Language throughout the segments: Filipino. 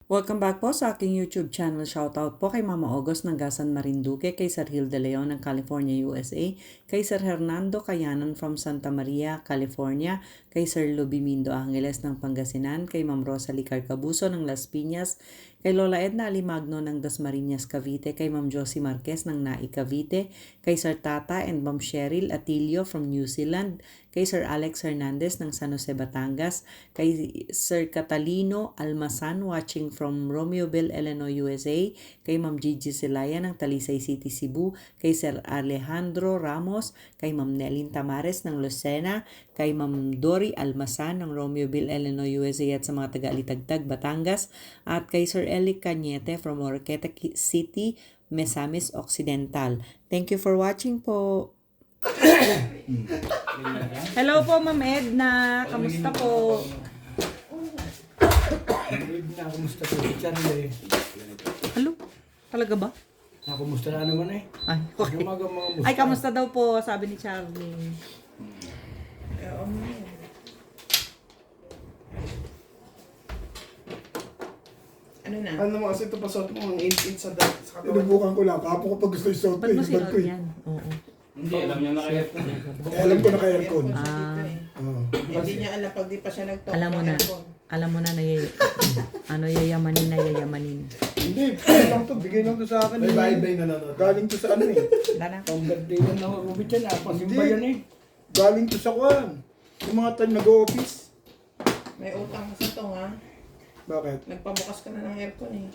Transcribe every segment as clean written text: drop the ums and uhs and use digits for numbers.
Welcome back po sa aking YouTube channel. Shoutout po kay Mama August ng Gasan Marinduque, kay Sir Hilda Leon ng California, USA, kay Sir Hernando Cayanon from Santa Maria, California, kay Sir Lubimindo Angeles ng Pangasinan, kay Ma'am Rosalie Carcabuso ng Las Piñas, kay Lola Edna Alimagno ng Dasmariñas, Cavite, kay Ma'am Josie Marquez ng Nai, Cavite, kay Sir Tata and Ma'am Cheryl Atilio from New Zealand, kay Sir Alex Hernandez ng San Jose, Batangas, kay Sir Catalino Almasan watching from Romeoville, Illinois, USA, kay Ma'am Gigi Zelaya ng Talisay City, Cebu, kay Sir Alejandro Ramos, kay Ma'am Nelin Tamares ng Lucena, kay Ma'am Dory Almasan ng Romeoville, Illinois, USA at sa mga taga-Alitagtag, Batangas, at kay Sir Eli Cañete from Oroqueta City, Misamis Occidental. Thank you for watching po. Hello po, Ma'am Edna. Kamusta po? Edna, kumusta po si Charlie? Hello? Talaga ba? Kumusta na naman eh. Ay, okay. Ay, kamusta daw po, sabi ni Charlie. Ano na? Ano mo kasi ito pasot mo ang 8-8 sa katawan. Inubukan ko lang. Kapo ko pag gusto yung suot ko. Ba't mo Ibag sinuot ko eh. yan? Oo. Hindi, alam niya na kaya. Alam ko na kay aircon. Ah. Hindi niya alam pag di pa siya nag-talk. Alam mo na. Alam mo na yayamanin. Hindi, bigay lang to. Bigay lang to sa akin. May bye-bye na nanonood. Galing to sa ano eh. Dana. Ang birthday na ng Rubit yan, pasimba yan eh. Galing to sa kwan. Yung mga time nag-office. May utang ka sa to ha. Bakit? Nagpabukas ka na ng aircon eh.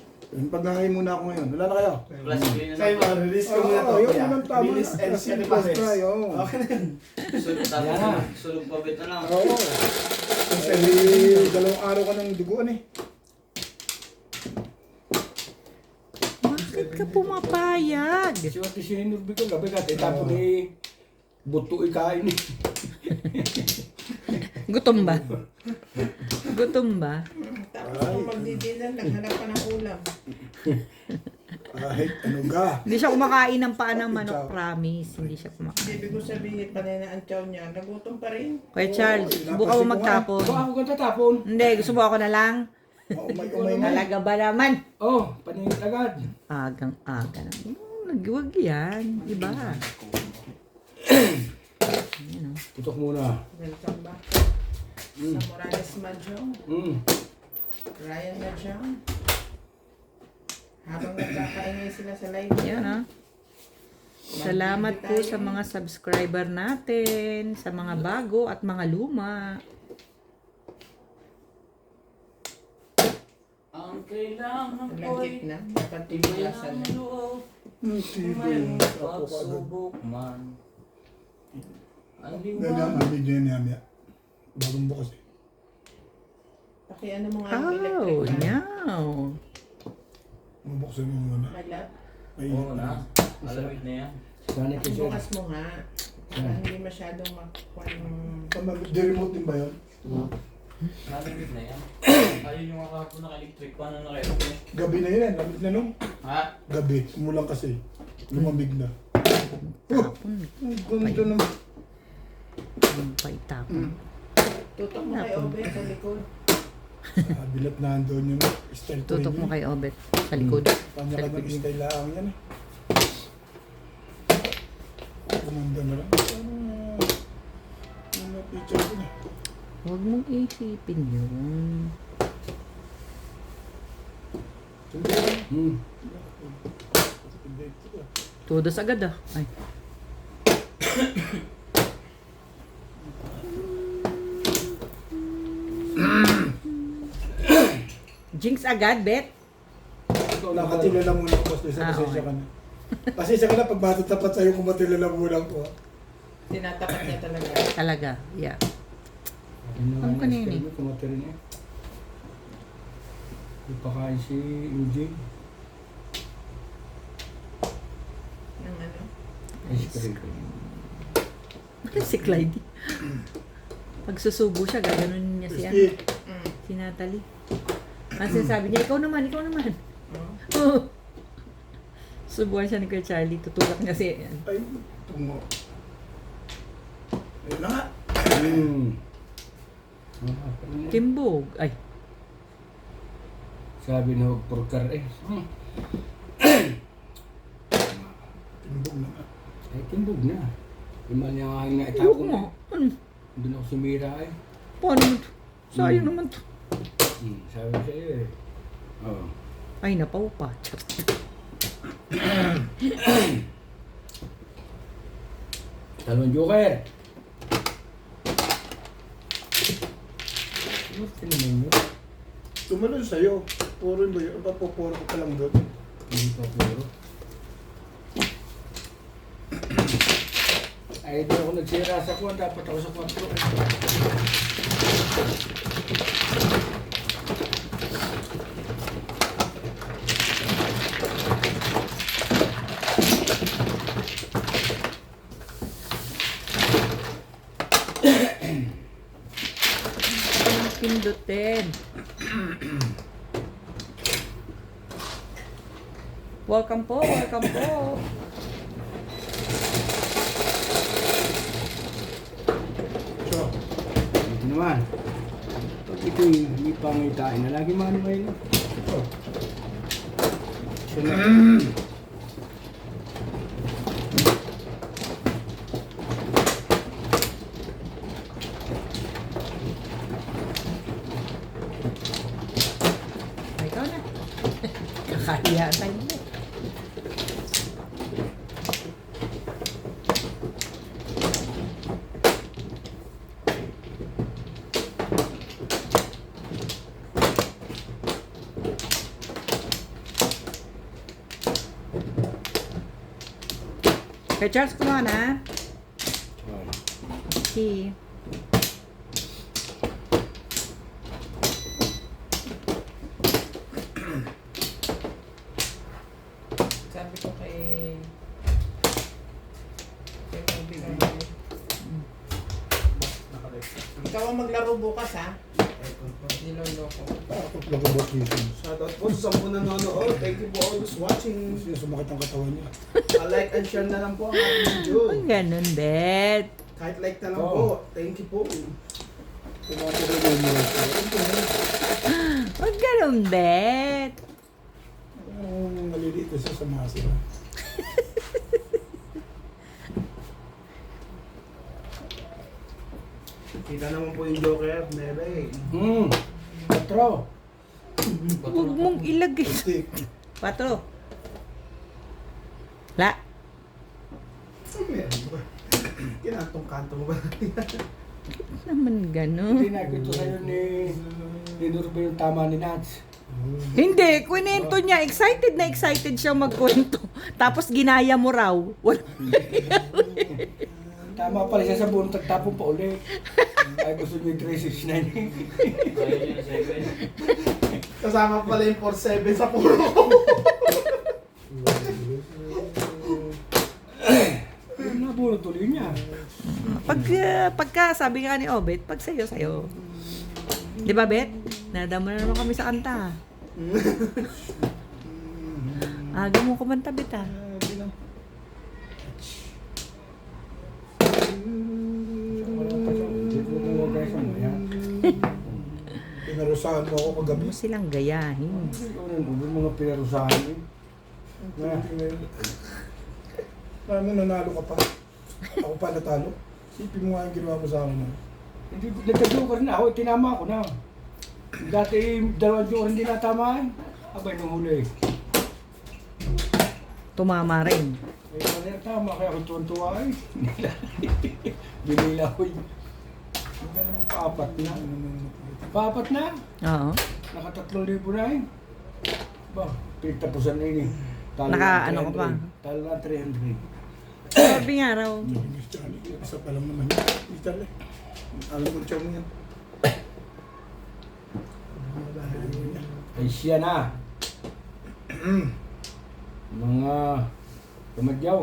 Pagnahay muna ako ngayon. Wala na kayo? Plus, yun Sa'yo ba? Release ko muna to. Yun kuya. naman tama. Release and Kasi send plus pa try. Oo. Okay na yun. sulog pa bit na lang. Oo. Kasi dalawang araw ka ng duguan eh. Bakit ka pumapayag? Siwati si Nurbi ko, gabi ka, tapos ni buto ikain eh. Gutom ba? Gutom ba? Tapos kung magdidinan, naghanap ka ng ulam. Kahit ano ga. Hindi siya kumakain ng paa ng manok, promise. Hindi siya kumakain. Ibig ko sabihin, panay na ang chow niya, nagutom pa rin. Kuya Charles, subukan mo magtapon. So ako kang tatapon. Hindi, gusto mo ako na lang? Umay na. Talaga ba naman? Oh, paningit agad. Agang-aga na. Nagwag yan. Iba. Ayan o. Tutok muna. Welcome back. Sa Morales Majong, Ryan Majong. Habang nagkakaingay sila sa live. Ayan o. Salamat po sa mga subscriber natin, sa mga bago at mga luma. Ang kailangan Nagkit ko'y na, dapat tibigasan na. loob. TV. May Ako agad. pagsubok man. Ang Ganyan ang video niya niya. Bagong bukas eh. Pakiano mo nga yung Oh, electric fan. nyaw. Mabuksan mo muna. Malap. Ay, Oo na. Alamig na yan. Sana kasi. Bukas mo nga. Para hindi masyadong makuha yung... Di-remote din ba yun? Malamig na yan. Ayun yung akapon naka-electric pan na naka Gabi na yun eh. Lamig na nung. Ha? Gabi. Umulang kasi. Lumamig na. Tapon. Ang ganda naman. Ang paitapon. Tutok mo kay Obe sa likod. Bilat na doon yung style ko. Tutok mo kay Obet sa likod. Kanya ka ng style lang yan eh. Kumanda na lang. Ano picture ko na. Huwag mong isipin yun. Todos agad ah. Ay. Jinx agad, Bet? Nakatilala muna ako boss. Pasensya okay. ka na. Pasensya ka na pag matatapat sa'yo kung matilala muna ko. Tinatapat niya talaga. Talaga, yeah. Ang kanina eh. Kumatira niya. Ipakain si Eugene. Ng ano? Ice cream. Bakit si Clyde? Pag susubo siya, gaganon niya si, Crispy. si Natalie. Ang sinasabi niya, ikaw naman. Oh. Subuhan siya ni Kuya Charlie, tutulak niya si... Ay, tungo. Ayun na nga. Kimbog. Ay, Sabi na huwag porkar eh. Tinumbog na nga. Ay, timbog na. Iman yung aking Ayoko naitapon nga. eh. Ano? Doon ako sumira eh. Paano naman to? Sayang naman to. Sabi ko sa'yo eh. Oo. Ay, napaw pa. Charot. Talon Joker. Ano naman yun? Tumalon sa'yo. Puro ba yun? Papupuro ko pa lang doon. Hindi pa puro. Ay, di ako nagsira sa kuwan. Dapat ako sa 4. Pindutin. Welcome po, welcome po. So, Ito naman. Pag ito hindi pangitain na lagi manuel. ito. Siya na. Ikaw na. Kakahiya tayo mo. Kay Charles, kumuha na. Okay. Sabi ko kay kaibigan ko. Ikaw ang maglaro bukas ha? Niloloko. Takot lang about dito. Shoutout po sa 10 nanonood. Thank you for always watching. Kasi sumakit ang katawan niya. Like and share na lang po ang ating video. Ang ganun, Bet. Kahit like na lang Oo. po. Thank you po. Tumatawag na yung mga Ang ganun, Bet. Maliliit na siya sa mga sila. Kita naman po yung Joker. Nere. 4. Huwag mong ilagay. Stick. 4. La. Kinantong kanto mo ba? Naman ganun. Hindi nakita sa'yo ni Nurbe yung tama ni Nats. Hindi, kwento niya. Excited na excited siya magkwento. Tapos ginaya mo raw. Wala. Tama pala siya sa buntag tapon pa uli. Ay gusto niyo yung 369. Ayaw niya na 7. Kasama pala yung 4-7 sa puro. Nabulot tuloy niya. Pagka sabi nga ni Obet, pag sayo. Di ba, Bet? Nadama na naman kami sa kanta. Aga mo kumanta, Bet, ah. Pinarusahan mo ako Huwag kagabi. mo silang gayahin. Mga pinarusahan eh. Paano nanalo ka pa? Ako pa natalo. Sipin mo nga yung ginawa mo sa akin. Hindi, nagka-joker na ako, tinama ko na. Dati 2 joker hindi natamaan. Abay nung huli. Tumama rin. Eh, mali tama, kaya ako tuwan-tuwa eh. Binila ko yun. Paapat na. Paapat na? Oo. Naka-3,000 na eh. Ba, pinagtapusan na yun eh. Talo Naka- ng ano ka pa? 300. Talo na 300. Sabi nga raw. Miss Johnny, isa pa lang naman yun. Mister Le. Alam ko siya mo yan. Ay siya na. Mga kamadyaw.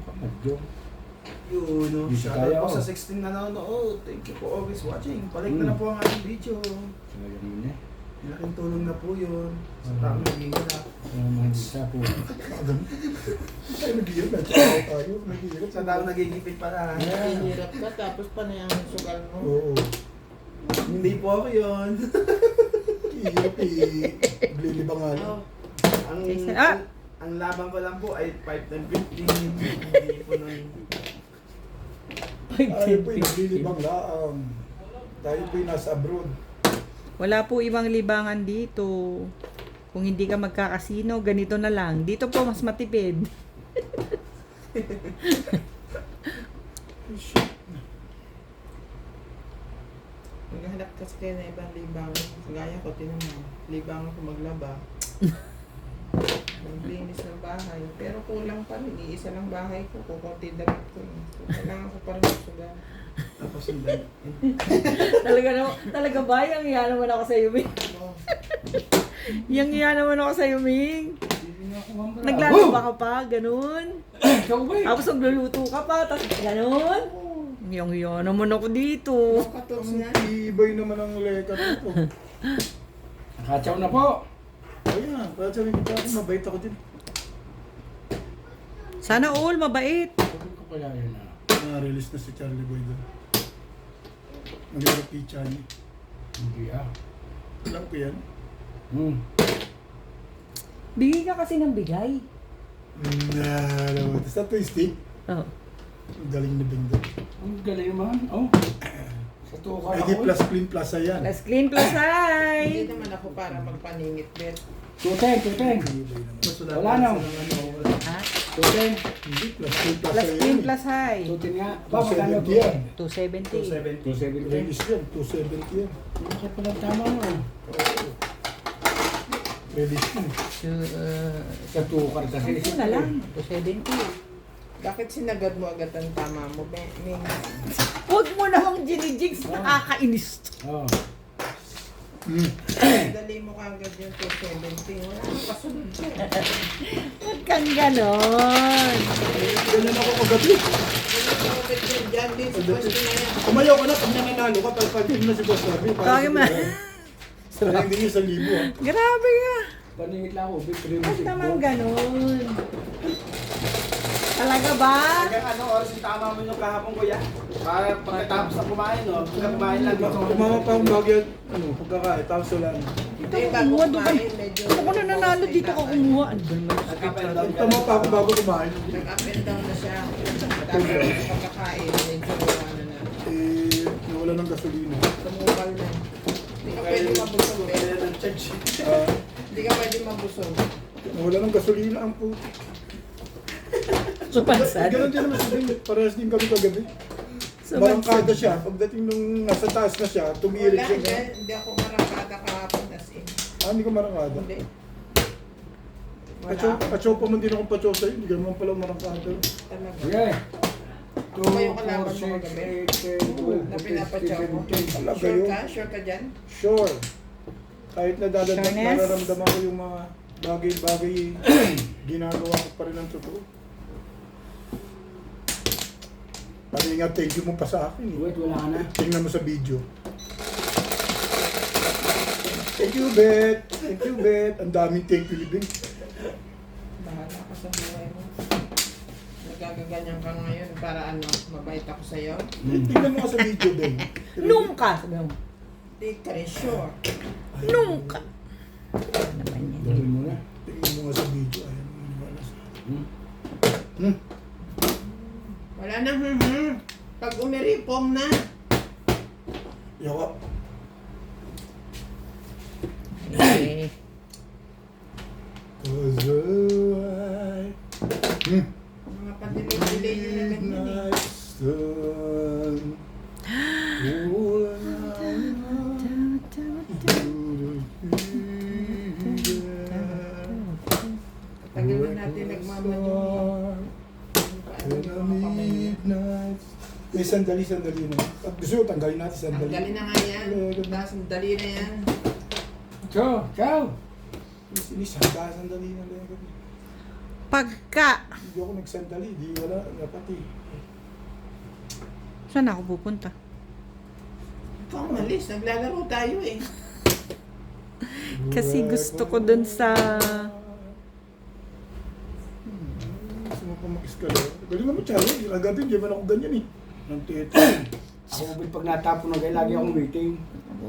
Kamadyaw. Yun, no? Hindi Shoutout kaya, po oh. sa 16 nanonood. Thank you for always watching. Balik na lang po ang ating video. Sayang yun eh. Malaking tulong na po yun. Sa taong naghihirap. Isa po. Ay, nag-iirap na. Tsaka tayo. Nag-iirap. Sa taong nagigipit para. Hihirap ka tapos pa na yung sugal mo. Oo. Hindi po ako yun. Hirap lilibang nga lang. Oh, ang, Kaysa- ah! ang laban ko lang po ay 5-10-15. Hindi po nun. Tayo po'y naglilibang laang. Tayo po'y nasa abroad. Wala po ibang libangan dito. Kung hindi ka magkakasino, ganito na lang. Dito po mas matipid. Ay, shit. Naghahanap kasi kayo na ibang libang. Gaya ko, tinanong. Libang ako maglaba. Maglinis ng bahay. Pero kulang pa rin. Iisa lang bahay ko. Kukunti damit ko. So, kailangan ko pa rin sugan. Tapos hindi. Talaga ba? Yang iya naman ako sa Ming. Oh, Yang iya naman ako sa Ming. Hindi na ako mambara. Naglalaba ka pa, ganun. Ikaw ba eh? Tapos nagluluto ka pa, tapos ganun. Yang iya naman ako dito. katoks na. Ang ibay naman ang leka dito. Nakatsaw na po. Ayan, kaya sabi ko ako, mabait ako din. Sana all, mabait. Sabi ko kaya yun na. Na-release na si Charlie Boy doon. Mag-irap kay Charlie. Hindi ah. Alam ko yan. Bigay ka kasi ng bigay. Alam mo. Tapos na twisty. Oh. Ang galing na bing doon. Ang galing naman. Oh. Sa tukar Ay, di ako. plus clean plus ayan. Plus clean, plus Hindi high. naman ako para magpaningit, Bet. Tuteng. Mas Wala na. Ha? Tuteng. Hindi, plus clean plus Plus clean, ayan. plus high. Tutin nga. Ba, magkano 270 yan. 270. 270. Release yan, 270 yan. Hindi ka pala tama mo. Release yun. Sa tukar kasi. Ito na lang. 270. Bakit sinagad mo agad ang tama mo, Bet? Huwag mo namang ginijigs. Nakakainis. Oh. Dali mo kagad yung 270. Wala nang kasunod siya. Huwag kang ganon. Ganyan ako kagabi. Bet yun dyan din sa pwesto na yan. Kumayaw ka na, pag nananalo ka, palpalpin na si Boss Rabi. Tawag mo. Sayang din yung 1,000 ah. Grabe ka. Paningit lang ako. Victory Huwag music. naman ganon. Talaga ba? Hanggang ano oras yung tama mo yung kahapon kuya? Para pagkatapos na kumain, no? Pagka kumain lang dito. Kumama pa akong bagay at pagkakain, tapos wala na. Hindi, Ito, bago kumuha doon. kumain, medyo... Ako na nanalo dito ka kumuha. Ano ba naman? Nag-up and down ka. Tama pa ako bago kumain. Nag-up and down na siya. Tapos pagkakain, medyo ano na. Nawala ng gasolina. Tumukal na. Hindi ka pwede mabusog, Bet. Kaya ng church. Hindi ka pwede mabusog. Nawala ng gasolina ang puti. Supansan. Ganun din naman sabihin, parehas din kami kagabi. Marangkada siya. Pagdating nung nasa taas na siya, tumirik Wala, siya. hindi ako marangkada kahapon as in. Hindi ka marangkada. Hindi. Wala ako Pachopa man din akong pachopa sa'yo. Hindi ka naman pala marangkada. talaga. Sige. Ako ba yung kalaban mo kagabi? Na pinapachaw mo? Talaga Sure yun. ka? Sure ka dyan? Sure. Kahit na Sureness? nararamdaman ko yung mga bagay-bagay, ginagawa ko pa rin ang totoo. Pati nga, thank you mo pa sa akin. Wait, wala ka na. Tingnan mo sa video. Thank you, Bet. Thank you, Bet. Ang daming thank you, Libing. Bahala ka sa buhay mo. Nagagaganyan ka ngayon para ano, mabait ako sa'yo. Tingnan mo nga sa video, Ben. Nung ka. Sabi mo. Hindi ka rin sure. Nung ka. Ano naman yan? Gawin mo na. Tingnan mo nga sa video. Ayan, maniwala sa Wala na, Pag umiripong na. Yawa. Eh. Cause I Mga padilig-dilig yun na ganyan eh. nice sun. Tagal na natin nagmamadyo. Midnight. May sandali na. At gusto ko tanggalin natin sandali. Tanggalin na nga yan. Tapos dali na yan. Ciao. Ciao. Sinis, sandali na lang. Pagka. Hindi ako nagsandali, di wala, dapat eh. Saan ako pupunta? Ikaw malis. Naglalaro tayo eh. Kasi gusto ko dun sa... Gusto mo pa mag-escalate. Galing naman, Charlie. Agad din, di ba ako ganyan eh. Nang tito. Ako pag natapon na kayo, lagi akong waiting.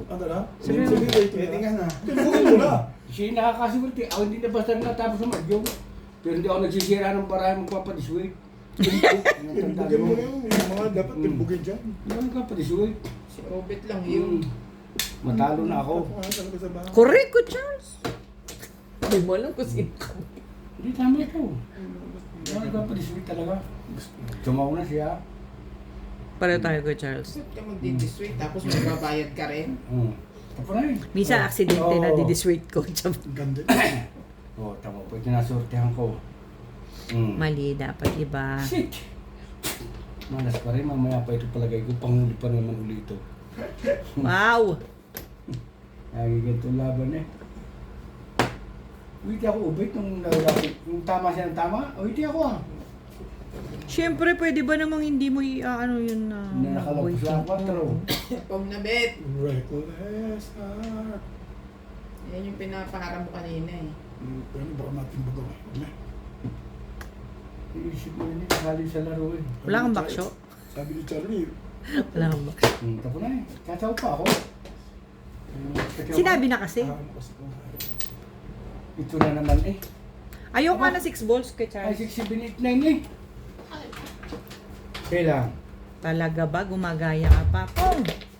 Ano na? Sabi mo. Sige, waiting Pwede na. nga na. na. Siya yung nakakaswerte. Ako hindi na basta natapos sa madyong. Pero hindi ako nagsisira ng barahe magpapadiswerte. Timbugin mo na yun. Yung mga dapat timbugin dyan. Hindi ako nagpapadiswerte. Si Obet lang yun. Matalo na ako. Ano talaga sa bahay? Correct ko, Charles. Hindi mo alam kung sino ka. Hindi tama ito. Hindi ako nagpapadiswerte talaga. Tumaw na siya. Pareho tayo ko, Charles. Ba't ka magdi-diswait tapos magbabayad ka rin? Tapos na eh. Minsan, aksidente na Oo. didisweight ko. Ang ganda. Oo, tama po. Tinasortehan ko. Mali, dapat iba. Shit! Malas pa rin. Mamaya pa ito palagay ko. Panghuli pa naman ulit ito. Wow! Nagiganto laban eh. Uwiti ako ubit nung yung tama siya ng tama. Uwiti ako ah. Siyempre, pwede ba namang hindi mo ano yun na... Na nakalapos lang 4. Pom na bet. Reckless heart. Yan yung pinapaharap mo kanina eh. Pero baka matimbag ako. Wala. Iisip mo rin kasali sa laro eh. Wala kang baksyo? Sabi ni Charlie, Wala kang baksyo. Tapos na eh. Kasaw pa ako. Sinabi na kasi. ano kasi kung Ito na naman eh. Ayaw ka na 6 balls kay Ay, Charles. 6, 7, 8, 9 eh. Kailang. Talaga ba? Gumagaya ka pa?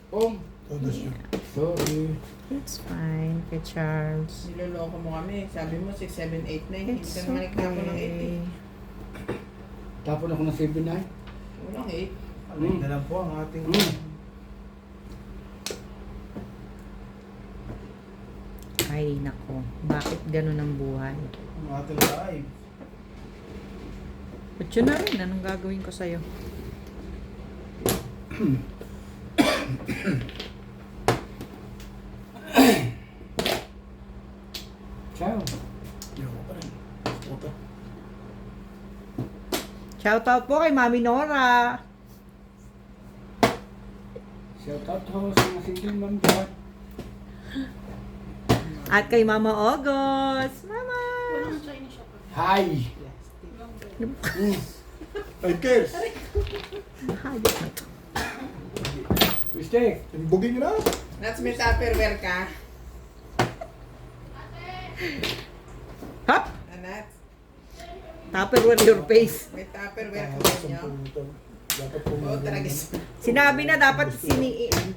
Oh, todas yun. sorry. It's fine kay Charles. Niloloko mo kami. Sabi mo 6, 7, 8, 9. Hindi It's ka naman nagtapo ng 8 eh. okay. Tapon ako ng 7, 9. Walang 8. Alin na lang po ang ating... Ay, nako. Bakit ganun ang buhay? Ang ating live. At yun na rin. Anong gagawin ko sa'yo? Ciao. Hindi ako pa rin. Puta. Shoutout po kay Mami Nora. Shout out ako sa mga single mom dyan. At kay Mama August. Mama! Hi! Ay, Kers! Hayop na to. Mistake. Timbugin nyo na. Nats, may tupperware ka? Hop! Nats, Tupperware your face. may tupperware ka Ah, ba niyo? samputan. Dapat po Oo, talaga. Sinabi na dapat Dito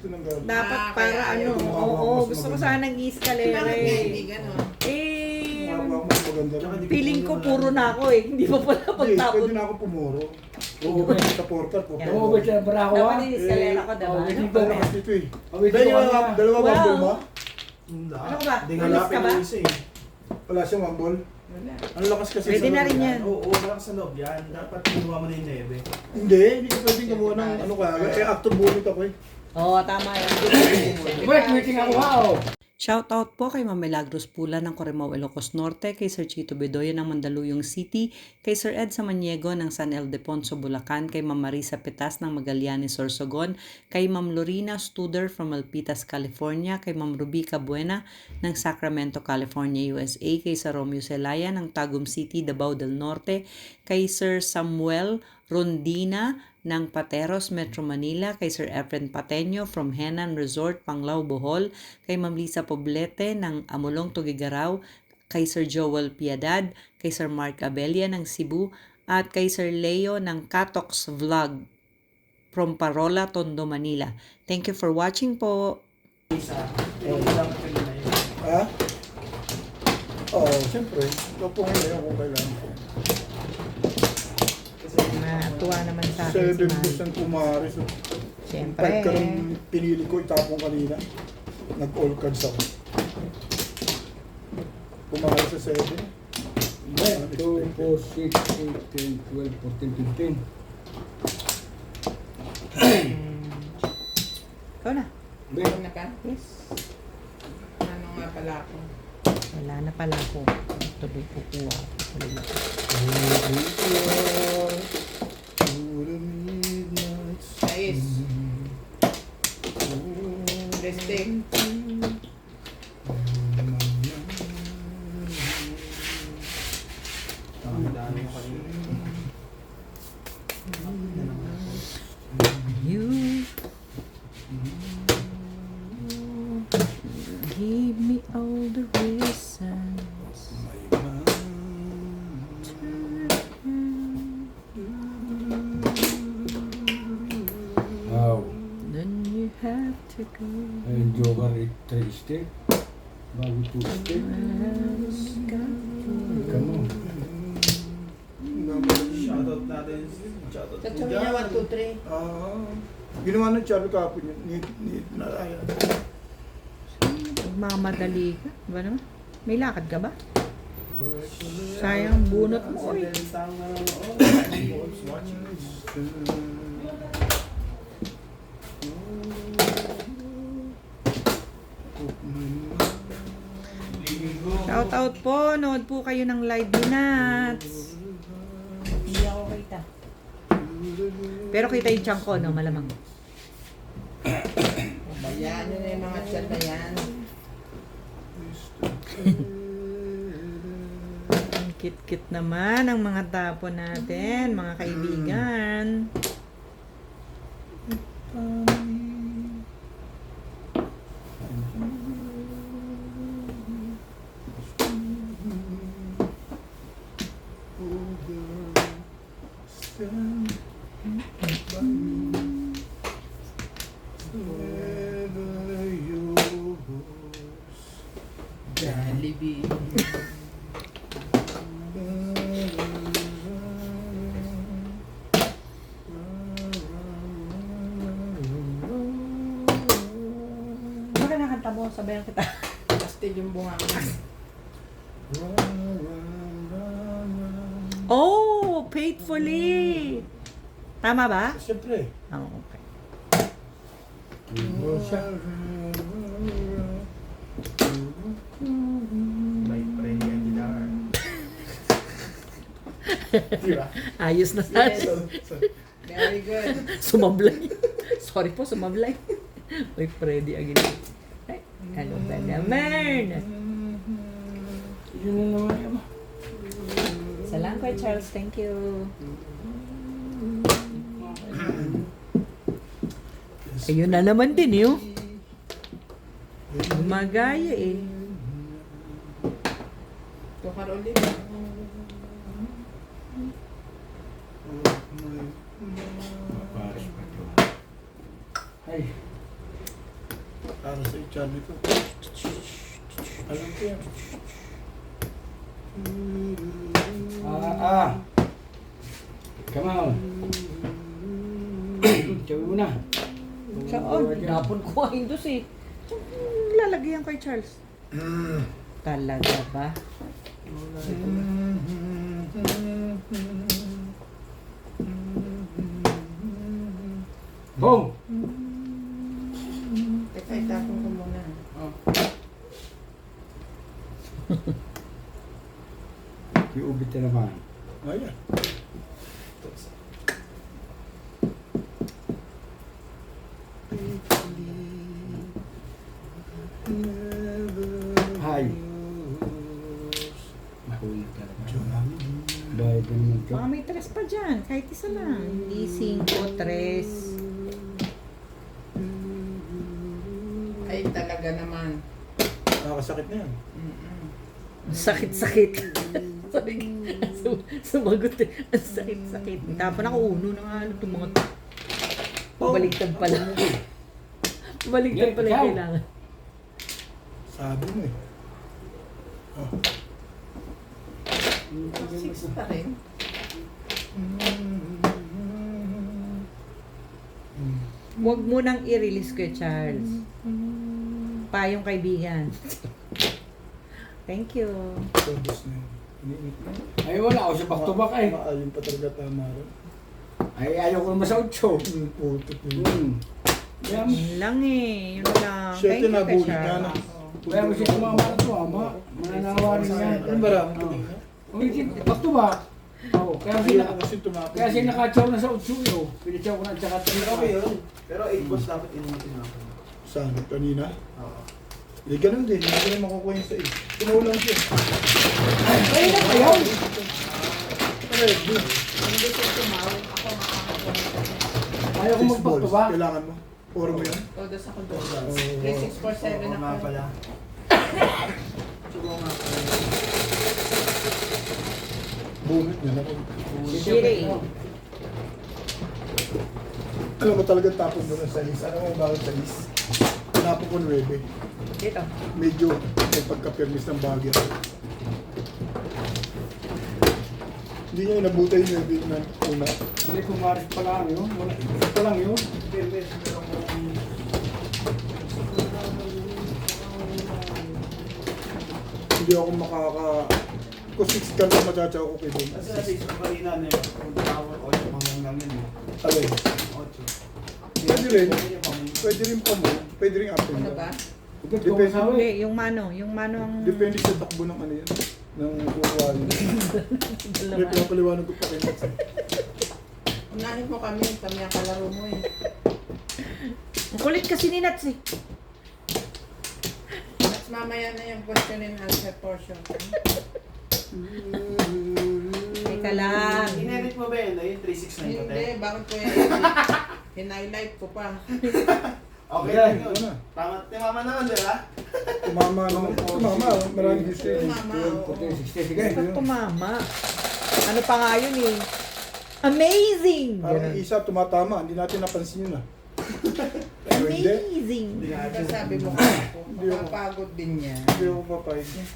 nang gawin. dapat Ah, para kaya ano. ayaw. Oo, Mas gusto ko maganda. sanang Bakit i-escalera nga hindi eh. ganon? Eh, Mas maganda rin. feeling ko puro na ako eh. Hindi pa pala Hindi, pagtapon. pwede na ako pumuro. Oo, Pwede sa portal po. Yan. Oo, ba't yan? Para ako Dapat ah? i-escalera ko, diba? Oo, Ano dito. ba? Lakas dito eh. Awit ko Dalawa, kanya. dalawa Wow. bambol ba? Ano ba? Hindi nga Alis lapin ka ba? yung isa eh. Wala siyang bambol. Wala. Ang lakas kasi Pwede sa na loob rin yan. Oo, malakas sa loob yan. Dapat kinuha mo na yung neve. Hindi ka pwedeng gumawa ng ano ka. Eh, actor bullet ako eh. Oo, tama yan. Wait, waiting ako wow! Shoutout po kay Ma'am Milagros Pula ng Corimao, Ilocos Norte, kay Sir Chito Bedoya ng Mandaluyong City, kay Sir Ed Samaniego ng San Ildefonso, Bulacan, kay Ma'am Marisa Pitas ng Magallanes, Sorsogon, kay Ma'am Lorena Studer from Milpitas, California, kay Ma'am Rubica Buena ng Sacramento, California, USA, kay Sir Romeo Celaya ng Tagum City, Davao del Norte, kay Sir Samuel Rondina ng Pateros, Metro Manila, kay Sir Efren Pateño from Henan Resort, Panglao, Bohol, kay Ma'am Lisa Poblete ng Amulong, Tugigaraw, kay Sir Joel Piedad, kay Sir Mark Abella ng Cebu, at kay Sir Leo ng Katox Vlog from Parola, Tondo, Manila. Thank you for watching po. Isa. Ilang pwede na yun. Ha? Oo, siyempre. Ikaw po ngayon kung kailangan. Natuwa naman sa akin si 7 Ma'am. bus ang pumaris. Siyempre. Kahit ka rin pinili ko, itapong kanina. Nag-all cards ako. Pumaris sa 7. 1, 2, 4, 6, 8, 10, 12, 14, 15. Ikaw na. Meron na ka? Yes. Ano nga pala ako? Wala na pala ako. Tuloy kukuha. Tuloy ako. Guys, Restek. Ang dami mo kanina. You give me all the reasons. Wow. Then you have to go. Ayun, Joker, 3 step. Bago 2 step. Ikaw mo. Shoutout natin. Shoutout. Sa chumi niya, 1, 2, 3. Ginawa ng Charlie kahapon yun. Need na ayaw. Magmamadali ka. Ba naman? May lakad ka ba? Sayang bunot mo. Oy. Accidentang nanonood. Who's watching this? Shout out po. Nood po kayo ng live ni Nats. Hindi ako kita. Pero kita yung chunk ko, no? Malamang. Bayaan nyo na yung mga chat na yan. Ang kit-kit naman ang mga tapo natin, mga kaibigan. Jollibee. Baka nakanta mo, sabayan kita. Pastil yung bunga ko. Oh, faithfully. Tama ba? Siyempre. Oh, okay. May friend yan dilar. Diba? Ayos na sa Yes. Very good. Sumablay. Sorry po, sumablay. Uy, Freddy agad. Ay, ano ba naman? Yun na naman yan. Salamat kay Charles, thank you. Ayun na naman din yun. Magaya eh. Tukar ulit. Pares pa ito. Ay. Para sa Charlie ko. Alam ko yan. Come on. Sabi mo na. Saan? Napon ko ang dos eh. Lalagyan kay Charles. Talaga ba? Boom! Teka, itapon ko muna. Iubit na naman. Ayan. Hi. Mahulog talaga. Bayad na naman ito. Baka may tres pa dyan. Kahit isa lang. Hindi 5, 3. Ay, talaga naman. Nakakasakit na yan. Sakit-sakit. Sabi ko, sumagot eh. Ang sakit-sakit. Tapos ako uno na nga itong mga baligtad pala. Baligtad pala yung kailangan. Sabi mo eh. Six pa rin. Huwag mo nang i-release ko, Charles. Payong kaibigan. Thank you. Todos na yun. Iniinit na. Ay wala ako sa back-to-back eh. Ayun pa talaga tama rin. Ay ayaw ko naman sa 8. Putot yun. Yan. Yun lang eh. Yun lang. Siya Thank you, tinabulit Charles. ka na. Kaya mo siya tumama na tumama. Mananawa rin yan. Ano ba lang? Ulitin, back-to-back. Oo, kaya Ayaw sila, ko kasi tumapos. kaya sila nakachaw na sa 8 yun. Pinachaw ko na at saka Okay yun. Pero 8 boss dapat inumatin ako. Saan? Kanina? Oo. Hindi ganun din. Hindi ko na makukuha yung sa iyo. Tumulang siya. Ay, na kayo! Ready. Kung gusto tumawag, ako makakakuha. Ayaw ko 6 balls. mag-back-to-back. Kailangan mo. Puro mo yan. Todos ako doon. Oo. 3647 Oo nga ako. pala. Bunit niya. Siri. Alam mo talagang tapon mo ng sais. Alam mo bakit sais? Tapon ko 9. Dito. Medyo may pagka-permis ng bagay. Hindi niya inabutan yung 9 na una. Hindi kung maris pa lang yun. Wala. Ito pa lang yun. Hindi ako kung 6 ka lang machachaw ko kay Dom. Kasi natin sa kanina na yun. Kung tawag o yung mga lang yun. Alay. 8. Pwede rin. Pwede rin pa mo. Pwede rin apple. Ano ba? Ito Depende. ko sabi. Hindi, yung mano ang... Depende sa takbo ng ano yan. Ng kukuha niya. Hindi, pinapaliwanag ko pa kayo. Unahin mo kami ang kalaro mo eh. Ang kulit kasi ni Nats eh. At mamaya na yung question and answer portion. Teka lang. Inedit mo ba yun? Yung 369 ko Hindi, tayo? bakit ko in-highlight ko pa. Okay Yeah, lang yun. yun na. Tama naman, di ba? Tumama naman. Tumama. Maraming history. Tumama, oo. 60, sige. Ba't tumama? Ano pa nga yun eh? Amazing! Parang Ganun. isa tumatama. Hindi natin napansin yun ah. Pero hindi. Amazing! Diba sabi mo ako, makapagod din niya. Hindi ako papayag niya.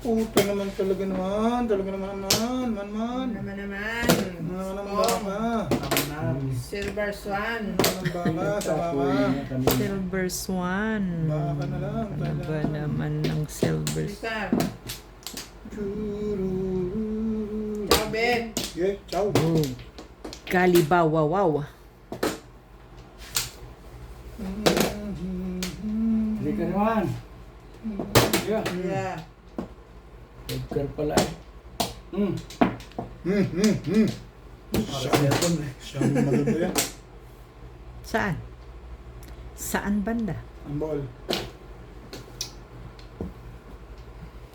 Puta naman talaga naman. Talaga naman. Man. Naman. Naman baka. Silver Swan. Naman baka. Sa mama. Silver Swan. Baka na lang. Ano ba naman ng Silver Swan? Star. Ciao, Ben. Yeah, ciao. Oh. Kalibawa, wow. Hindi ka naman. Yeah. Yeah. Edgar pala eh. Siyang maganda yan. Saan? Saan banda? Ang ball.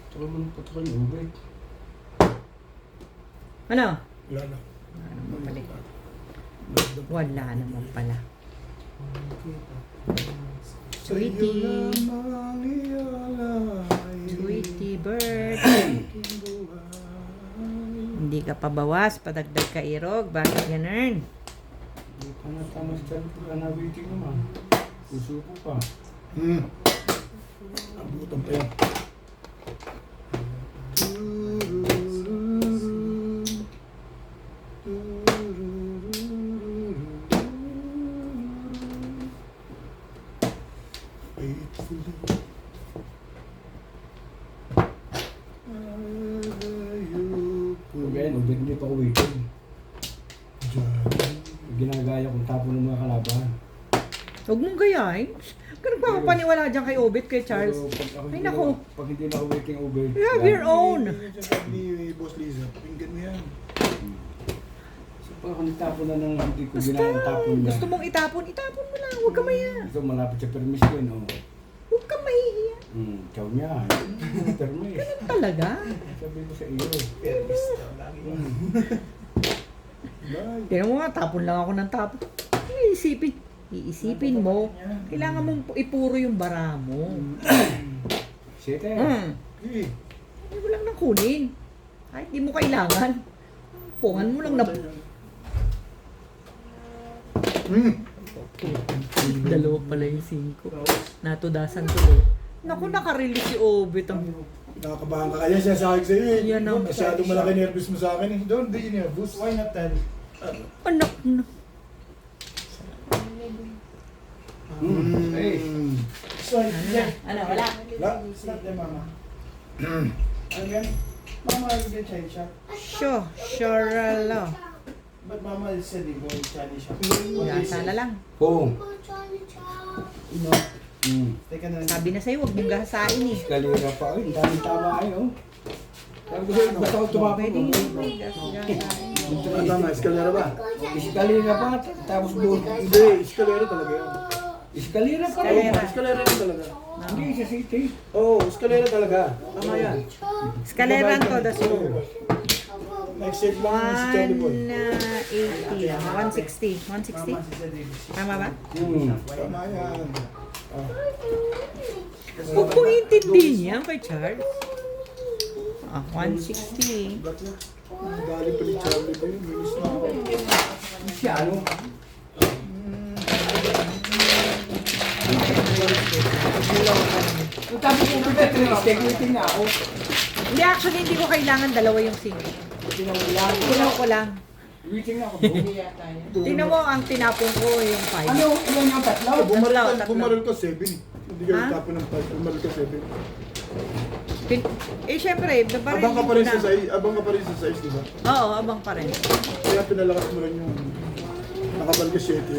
Saka mo nang patakal yung ubay. Ano? Wala na. Wala naman pala. Sa'yo Sweetie. lamang ialay. Sweetie bird. Aking buhay. Hindi ka pabawas, padagdag ka irog. Bakit ganun? Hindi pa na tama sa cellphone ka na waiting naman. Susuko pa. Abutan pa yan. Faithfully. Kung ganyan, hindi pa ako waiting. Ginagaya kong tapo ng mga kalaban. Huwag mong gayahin. Ganun pa paniwala dyan kay Obit, kay Charles. Pero pag ako Ay, hindi naku. Pag hindi na ako waiting ubay. You have your own. Ni Boss Liza, pinggan mo yan. So pag ako nagtapo na ng hindi ko Basta, ginawang tapon na. gusto mong itapon mo lang. Huwag ka maya. Ito malapit sa permis ko, no? Huwag ka mahihiya. Chow niya. Permis. Ganun talaga. Sabi ko sa iyo. Permis daw. Lagi mo. Bye. Tingnan mo nga, tapon lang ako ng tapon. Iisipin mo. Kailangan mong ipuro yung bara mo. Sete. Eh, Hindi mo lang nang kunin. Kahit di mo kailangan. Pungan mo lang na... Dalawa pala yung 5. Natudasan tuloy. Naku, nakarelease si Obit. nakakabahan ka kaya siya sa akin sa'yo eh. Yan ang- Masyadong malaki nervous mo sa akin eh. Don't be nervous. Why not tell? Anak na. Hey. Sorry. Ano, wala. La? It's not the mama. Ano yan? Mama will get Chinese shop. Sure lang. But mama said they go in Chinese shop. Yasa na lang. Kung. No. Teka na. Sabi na sa'yo, huwag mong gahasain eh. Kalira pa. Ay, daming tama ay, oh. Sabi ko sa'yo, basta ako tumapos. Pwede hindi gahasain. Ano tama? Eskalera ba? Iskalira pa. Tapos doon. Hindi, eskalera talaga yan. Iskalira pa. Eskalera. Eskalera yan talaga. Hindi, sa city. Oo, eskalera talaga. Tama yan. Skaleran to, the slow. Next set lang yung si Johnny Boy. 180. 160. 160? Mama said they Tama ba? Tama yan. Huwag mong intindihin yan kay Charles. 160. Dali pa ni Charlie ko yun. Minis na ako. Siya, ano? Yung tabi ko ba, steak waiting na ako. Hindi, actually, hindi ko kailangan dalawa yung sink. Tinaw ko lang. Waiting na ako. Hindi yata yan. Tingnan mo, ang tinapon ko yung 5. Ano, ilan yung tatlo? Tatlo. Bumaril ka 7. Hindi ka Ha? tapon ng 5. Bumaril ka 7. Siyempre, nabarilin Abang ka pa ko rin na. sa size. Abang ka pa rin sa size, di ba? Oo, abang pa rin. Kaya pinalakas mo lang yung nakabal ka 7.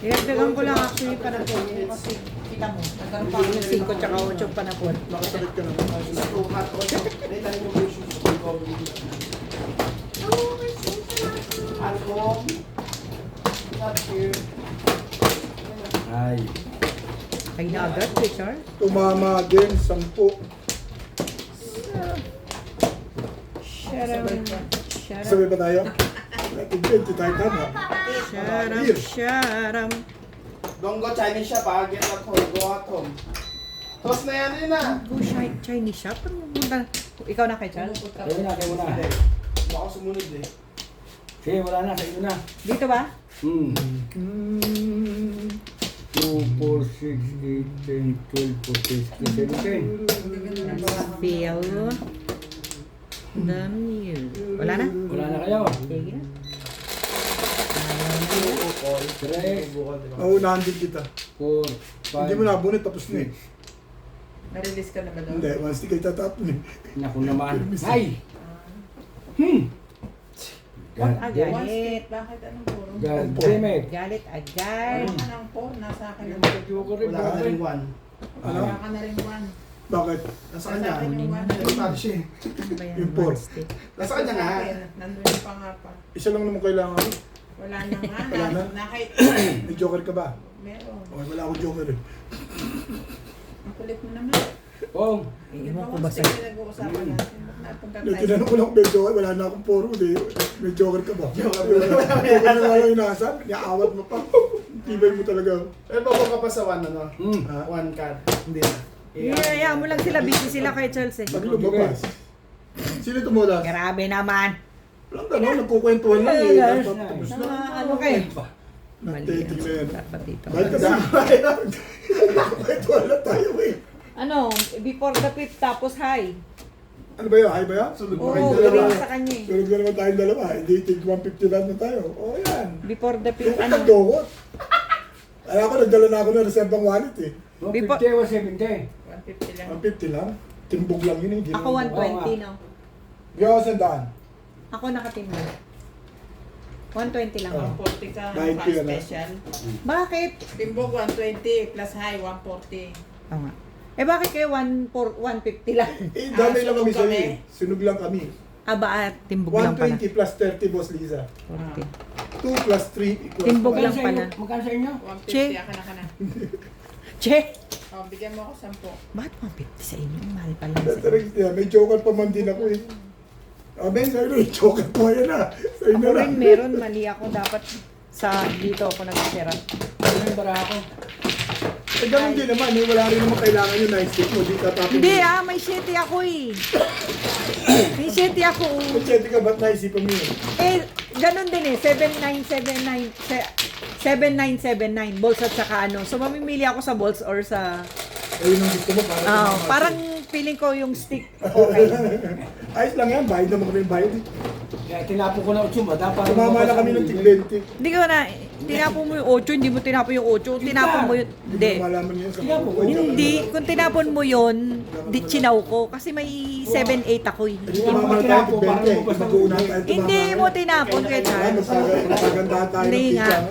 Dinagdagan ko lang actually panapon. Kasi kita mo, nagkaroon pa ako ng 5 tsaka 8 panapon. Nakasakit ka naman. Ay. Ay na agad, Richard. Tumama din, 10. Sharam. Sabay pa tayo? 20 tayo tama. Sharam. Don't go Chinese shop, get at home, go at home. Tapos na yan yun ah. Go Chinese shop? Ano pumunta? Ikaw na kay Charles? Kayo na, kayo na. Baka sumunod eh. Sige, wala na, kayo na. Dito ba? 2, 4, 6, 8, 10, 12, 14, 15, 17. Feel the music. Wala na? Wala na kayo. Sige na. 3, Nauunahan din kita. 4, 5. Hindi mo nabunit, tapos na eh. Na-release ka na ba doon? Hindi, once di kayo tatapon eh. Naku naman. Ay! Ah, God damn. One galit. stick, bakit anong puro? God damn it. Galit agad. Wala ka ng 4, nasa akin Ay, ang magkajoke rin. Wala ka na rin one. Ano? Wala ka na rin 1. Bakit? Nasa kanya. Yung one. Nagpapag siya eh. Ano ba yan? Yung four. One stick. Nasa kanya nga. Nandun yung pangapa. Isa lang naman kailangan. Wala na nga. Wala na? May joker ka ba? Meron. Okay, wala akong joker eh. Ang kulit mo naman. Pong. Iwan ko Yung ba stick sa'yo? na nag-uusapan natin. Ba't napunta Nung tayo? tinanong ko lang kung may joker, wala na akong poro. May joker ka ba? Joker na lang yung inaasam. Niaawat mo pa. Tibay mo talaga. Eh, babo ka pa sa one, ano? Ha? One card. Hindi na. Yeah, mo lang sila. Busy sila kay Charles eh. Pag lumabas. Sino tumulas? Grabe naman. Walang gano'n, nagkukwentuhan lang eh. Yes, Dapat tapos na. Ano kayo? Nagtitig na yan. Dapat dito. Bakit ka ba? Nagkukwentuhan lang tayo eh. Ano, before the 5th tapos high. Ano ba yun? High ba yan? Sunod Oo, ba kayong galing dalawa? sa kanya eh. Sunod na naman tayong dalawa. Hindi, tig 150 lang na tayo. Oo yan. Before the 5th, Yung ano? nagdukot. Ay ako, nagdala na ako ng reserve ang wallet eh. 50 o 70? 150 lang. Ang 50 lang. Timbog lang yun eh. Hindi Ako lang- 120, no? Bigyan ako sa daan. Ako nakatimbang. 120 lang ako. 140 ka. Dahil pa kaya na. special. Bakit? Timbog 120 plus high 140. Oo nga. Eh bakit kayo 150 lang? Eh, dami lang kami sunog sa'yo kami. eh. Sunog lang kami. Aba, timbog lang pala. 120 plus 30, Boss Liza. 40. 2 plus 3 equals Timbog 5. lang pala. Magkano sa inyo? 150 Che. akin na ka na. Che! Oh, bigyan mo ako 10. Bakit 150 sa inyo? Mahal pala sa Pero, inyo. yeah, may joker pa man din ako eh. Ben, sa'yo na, joker po yan ah. Sa'yo Ako na rin lang. meron, mali ako. Dapat sa dito ako nag-sira. Ano yung bara ako? Eh, ganun din naman eh. Wala rin naman kailangan yung nice stick mo. Di tatapin Hindi mo. may 7 ako eh. May 7 ako. Kung siyete ka, ba't naisipan mo yun? Eh, ganun din eh. 7979 balls at saka ano. So, mamimili ako sa balls or sa... Ayun ang gusto mo. parang feeling ko yung stick. Okay. Ayos lang yan. Bayad naman kami yung bayad eh. Kaya tinapon ko na 8 ba? Dapat Tumama na kami ng tig 20. Hindi ko na, tinapon mo yung 8, hindi mo tinapon yung 8. Tinapon mo yun, Hindi hindi. mo malaman yun sa Tinapon ko. Hindi, kung tinapon mo yun, di chinaw ko. Kasi may 7-8 ako eh. Hindi tumama na tayo tig 20. Mag-uuna tayo tumama. Hindi mo tinapon kaya Charles. Magpagandahan tayo ng Hindi nga. tig lang.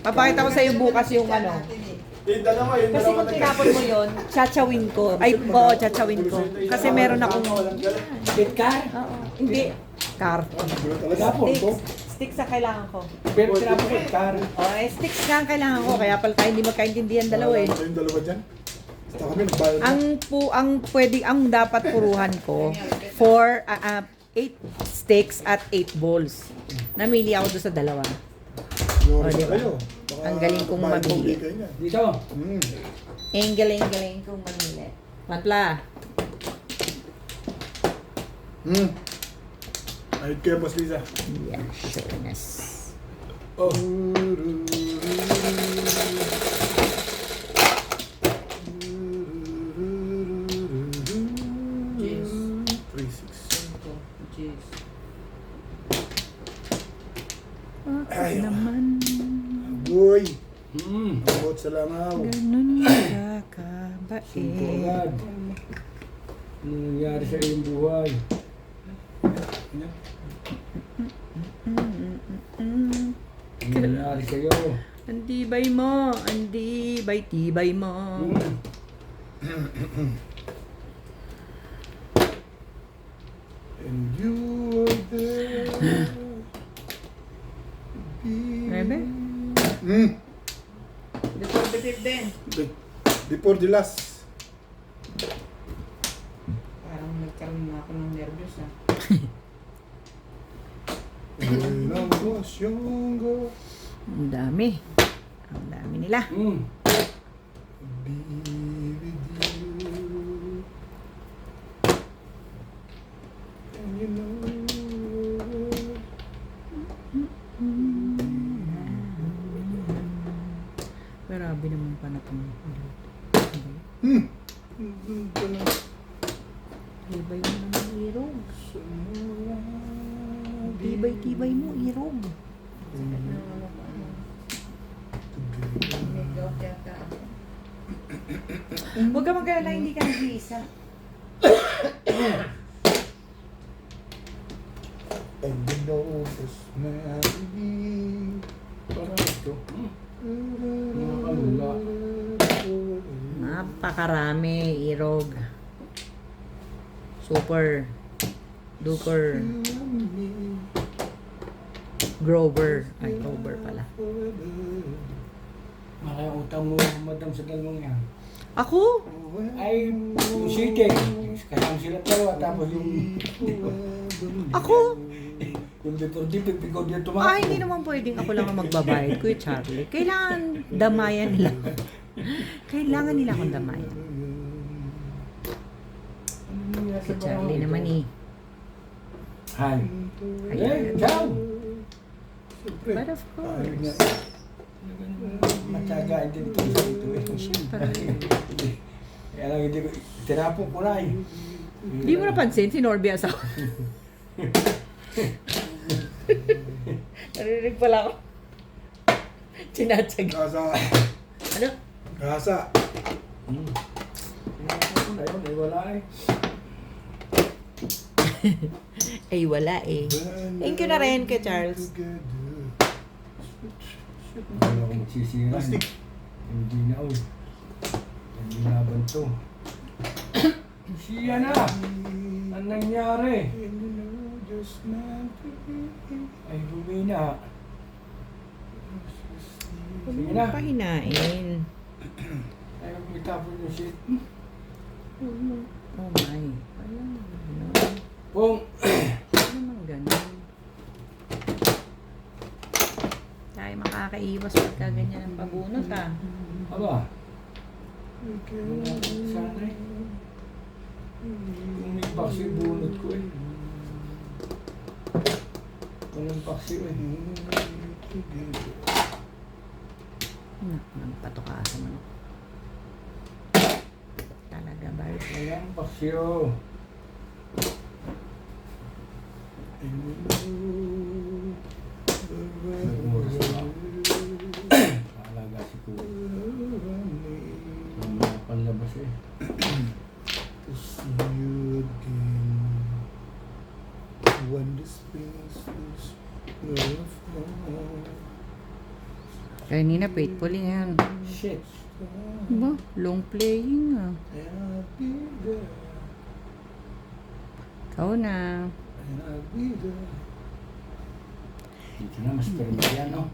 Papakita ko sa'yo bukas yung ano. Yung dalawa, yung Kasi dalawa kung tinapon mo yun, chatsawin ko. Ay, oo, chatsawin ko. Kasi meron akong, Bitkar? oo, hindi, car. Tinapon ko. Sticks sa kailangan ko. Pero tinapon ko bitkar. Oh, sticks nga ang kailangan ko. Kaya pala tayo hindi magkaintindihan dalawa eh. Yung dalawa dyan. Basta kami nagbayad na. Ang dapat puruhan ko for 8 sticks at 8 balls. Namili ako doon sa dalawa. Yun, Oh, di ba? kayo. Baka Ang galing kong bayad mamili. pang bigay niya. Dito. Hmm. Eh, ang galing kong mamili. Matla. Ayun kaya, Boss Lisa. Yeah, sureness. Oh. Jeez. 3-6. Jeez. Bakit naman Boy! Hmm. Abot sa langaw. ganun Sumpo kakabait? agad. Ano nangyari sa iyong buhay? Ano nangyari sa'yo? Ang tibay mo, ang tibay mo. And you are there. Rebe? Before the 15. Before the last. Parang nagkaroon na ako ng nervous ah. When I was younger. Ang dami. Ang dami nila. Hmm. Be with you. And you know. Grabe naman pa na itong tibay mo naman irog. Tibay mo irog. May gout yata ako. Huwag ka mag-alala, hindi ka nag-iisa. And you know this melody. Parang ito. Nakakalula. Napakarami irog. Super duper Grover. Ay, Grover pala. Malaki ang utang mo, madam, sa dalawang yan. Ako? Ay, yung city. Kasama sila dalawa, tapos yung... Ako? Yung before di, ikaw din tumakbo. Ah, hindi naman pwedeng ako lang ang magbabayad, Kuya Charlie. Kailangan damayan nila. Kailangan nila akong damayan. Si Charlie naman eh. Hi. Ayan. Ciao! But of Ayun nga. course. Matyagaan din ito sa ito eh. Siyempre. Kaya lang hindi ko, tinapon ko na eh. Hindi mo napansin, si Norby asawa. Narinig pala ako. Chinatsyag. Gasa. Ano? Gasa. Tinapon ko na yun, ay wala eh. Ay, wala eh. Thank you na rin kay Charles. Wala akong magsisira. Plastic. Hindi na oh. Hindi laban to. Siya na! Ang nangyari? Ay, bumina. Sige na. Pahinain. Ay, magmitapon yung shit. Oh my. Alam mo gano'n. Pong! Alam mo gano'n. Tayo makakaiwas pagka ganyan ang pabunot ah. Aba. Sana eh. Kung may paksi, bunot ko eh. Walang paksi eh. Nagpatukasan mo. Talaga ba? Walang paksi oh. Nagmuras na. Alaga si Kuya. Ang mga panlabas eh. To see you again when the spring is no fall. Kanina faithful yan. Shit. Ba? Long playing ah. And I'll be there, Ikaw na. and I'll be there Dito na, mas permit yan no?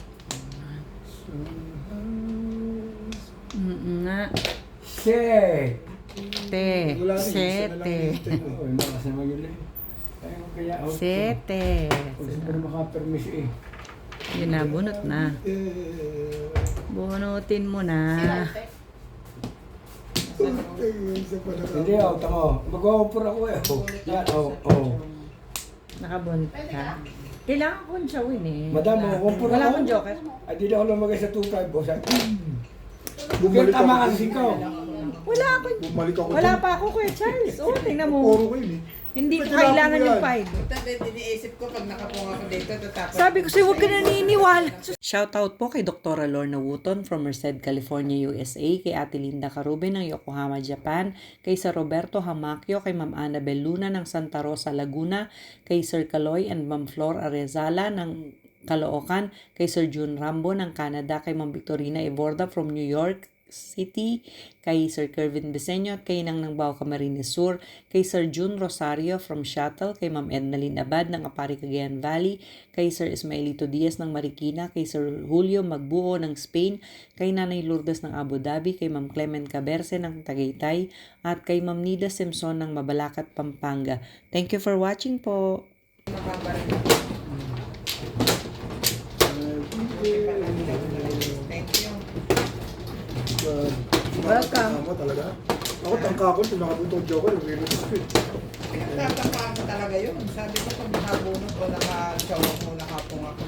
somehow. Nga. Shit! Te. Wala rin, isa na lang Sete. hinihintay mo. Oo, lakas naman yun eh. Kaya mo kaya out. Sete. Kung siyempre makapermis eh. Yun na, bunot na. Yeah. Bunutin mo na. Ay, isa pa na. Hindi oh, tamo. Mag-o-offer ako eh. Oh, yan, oh, oh. Nakabunot ka. Kailangan kong showin eh. Madam, kung puro Wala ako, akong joker. ay di na ako lumagay sa 2.5 boss. Bumalik Kaya tama ako. kasi ikaw. Wala akong... Bumalik ako Wala dyan. pa ako, Kuya Charles. Oo, tingnan mo. Puro ko yun eh. Hindi ko Ba't kailangan tinapon mo yung yan? 5. Ito, iniisip ko pag nakapong ako dito, tatapos. Sabi ko sa'yo, huwag ka naniniwala. Shoutout po kay Dr. Lorna Wooton from Merced, California, USA, kay Ate Linda Carube ng Yokohama, Japan, kay Sir Roberto Hamakyo, kay Ma'am Annabel Luna ng Santa Rosa, Laguna, kay Sir Caloy and Ma'am Flor Arezala ng Caloocan, kay Sir June Rambo ng Canada, kay Ma'am Victorina Eborda from New York City, kay Sir Kervin Beseño at kay Nang Bao Camarines Sur, kay Sir June Rosario from Shuttle, kay Ma'am Ednalyn Abad ng Apari Cagayan Valley, kay Sir Ismaelito Diaz ng Marikina, kay Sir Julio Magbuo ng Spain, kay Nanay Lourdes ng Abu Dhabi, kay Ma'am Clement Caberce ng Tagaytay, at kay Ma'am Nida Simpson ng Mabalacat, Pampanga. Thank you for watching po. Thank you. Welcome. Tama talaga. Ako tangka ko, pinakabutong joker, nag-realize ko eh. Pinagtatapa ako talaga yun. Sabi ko kung nakabunot o naka-shower mo, nakapong ako.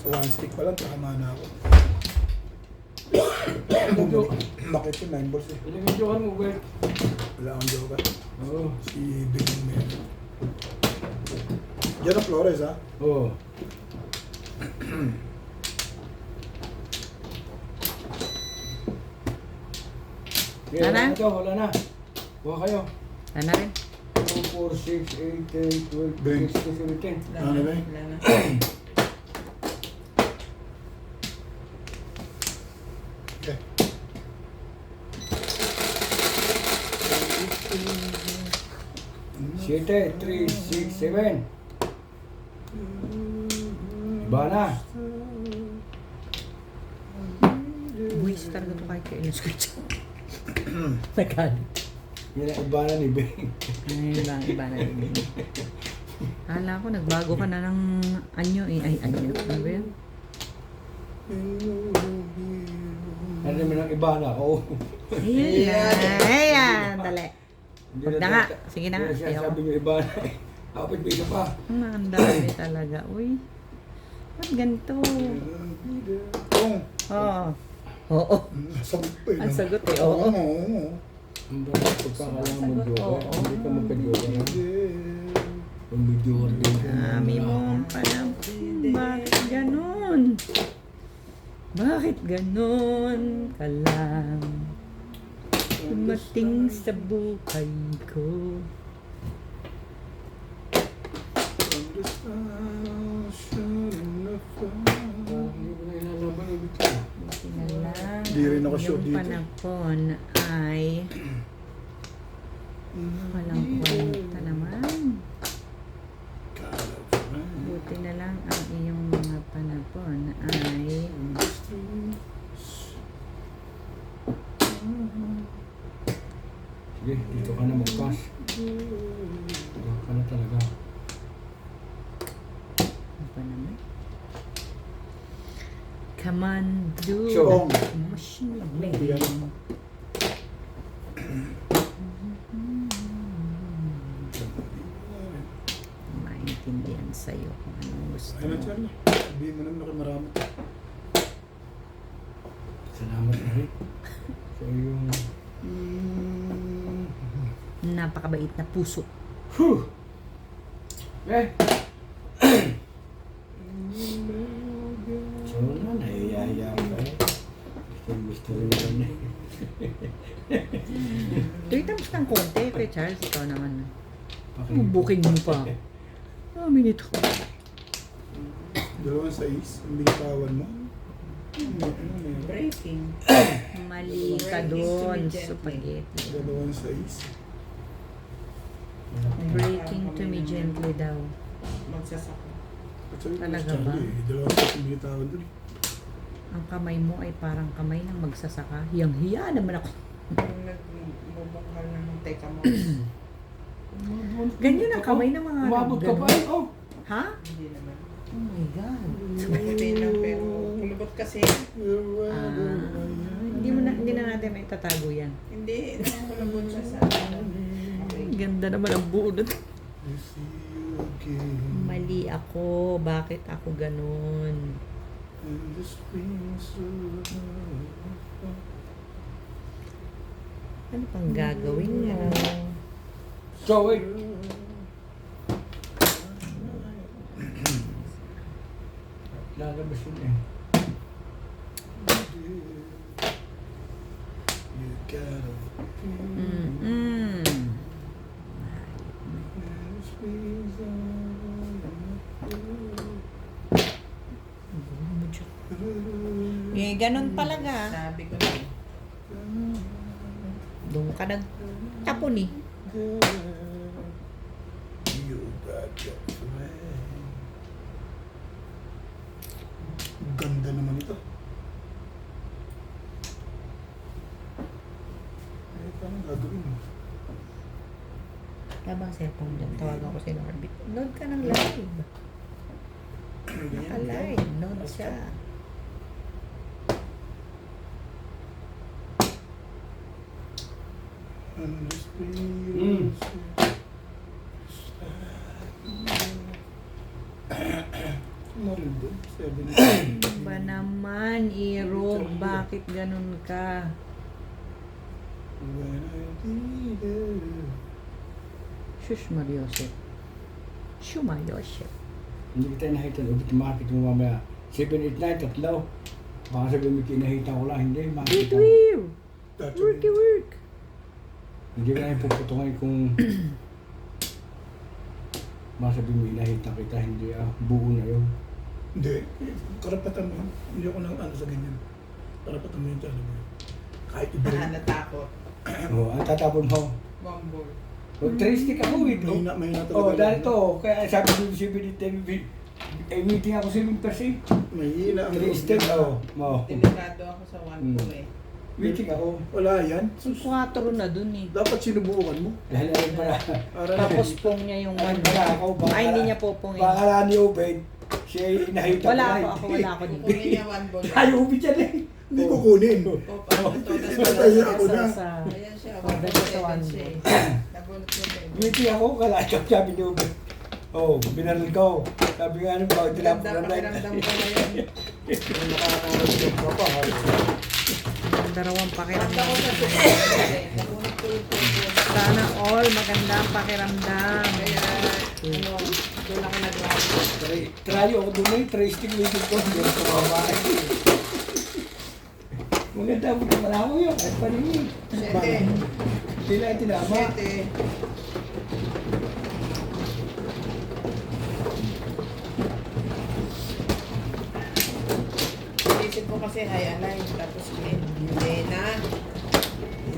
Sa one stick pa lang, tama na ako. Bakit yun? 9 balls eh. Ilang yung joker mo, Bert? Wala akong joker. Oo. Si Big Man. Yan ang Flores ha? Oo. Okay, Wala na? wala na to, wala na. Buha kayo. Ano rin? 2, 4, 6, 8, 10, 12, 16, 17. Ano ba eh? Wala na. Okay. Siete, 3, 6, 7. Iba na. Buwis talaga ito kahit kayo scratch. Nagalit. Yan ang iba na ni Beng. Iba na rin. Hala ko, nagbago ka na ng anyo eh. Ay, anyo. Ano ba yun? Ano naman ang iba na? Oo. Ayan, dali. Hindi Huwag na nga. Sige na nga. Hindi na Ayoko. sabi niyo iba na. Kapit may isa pa. Ang dami talaga. Uy. Ba't ganito? Kung, Oo. Oo. sagot pa eh. Ang no? sagot eh. Oo, Oo. oo. Ang ba pagkakalang mo joker? Oo. Hindi ka magka-joker. Kung may joker din. Dami mo ang panahon. Bakit ganon? Bakit ganon ka lang? Dumating sa buhay ko. Hindi ko na ilalaban yung bitaw. Buti na lang. Di rin ako sure yung dito. panahon ay walang kwenta naman. Buti na lang ang iyong mga panahon ay Sige, dito ka na mag-pass. Dito ka na talaga. ano pa naman? Come on, do Sure. machine Yan. maintindihan sa'yo kung anong gusto Ayun na mo. Charlie. Sabihin mo naman ako marami. Salamat na rin. So yung... Napakabait na puso. Whew! Eh! So na, nahihaya ka eh. Gusto rin naman eh. Tuwitang ng konti, kay Charles, ikaw naman. Pakinggan. Booking mo pa. Dami nito. 2 6, ang bitawan mo. Breaking. Mali ka doon, spaghetti. 2 6. Breaking to me gently daw. Magsasaka. Talaga ba? 2 6 ang bitawan doon. Ang kamay mo ay parang kamay ng magsasaka. Hiyang-hiya naman ako. Yung nagbubukal ng teka mo. Ganyan ang kamay ng mga Umabot ka pa eh. Oh! Ha? Hindi naman. Oh my God. Sabi lang pero kulubot kasi. Hindi mo hindi na natin may tatago yan. Hindi, nakulabot siya sa Ganda naman ang bunot. I see you again. Mali ako. Bakit ako ganun? And this feels so Ano pang gagawin mo? So, wait. Lalabas yun eh. You gotta Mm-mm. Eh, ganun talaga. Sabi ko na. Doon ka nagtapon eh. You got your friend. Ganda naman ito. Eh, paano gagawin mo? Wala bang cellphone dyan? Tawagan ko si Norbit. Load ka ng live. Naka-live. Load siya. And this Mm. feels Marindo, 7. Ano ba naman, Irog? Bakit ganun ka? When I need it. Shush, Mariosep. Shumayosep. Hindi kita nakita. Ulit makakita mo mamaya. 789, tatlo. Baka sabihin mo kinahita ko lang. Hindi, makakita mo. That's Worky work. Hindi ko na yung puputungan kung baka sabihin mo inahita kita. Hindi buo na yun. Hindi. Karapatan mo. Hindi ako nang ano sa ganyan. Karapatan mo yung talaga mo. Kahit iba yun. Natakot. Oo, ang tatapon mo. Bumble. Tristic ako eh. Mahina talaga. Oo, dahil to. Kaya sabi ko si Benitez, meeting ako sa Percy. Mahina ang Tristic ako. Delikado ako sa 1-2 eh. Meeting ako. Wala yan. 4 na dun eh. Dapat sinubukan mo. Dahil alam pala. Para Tapos pong niya yung Alam one. pala ako. Ay, hindi niya popong eh. Baka ni Obed. Siya inahita Wala ko ako, na, ako hindi. wala ako dito. Kukunin niya 1 ball. Ay, Obed yan eh. hindi ko kunin. Patay ako na. Ayan siya. Oh, dahil sa 1 siya eh. Nabunot ko din. Meeting ako. Kalakap sabi ni Obed. Oh, binaril ko. Sabi nga ano ba, tinapon Ganda na pakiramdam ko na yun. Nakakarating ka pa. Ang darawang Ganda ko pakiramdam. sa susunod. Nabunot ko yung tubo. Sana all maganda ang pakiramdam. Kaya, ano, doon ako nag-rap. Trayo ako doon eh. Tristic meeting ko. Hindi ako kumamain. Maganda mo naman ako yun. At paningin. 7. Sila ay tinama. 7. Isip ko kasi high alive, tapos hindi na.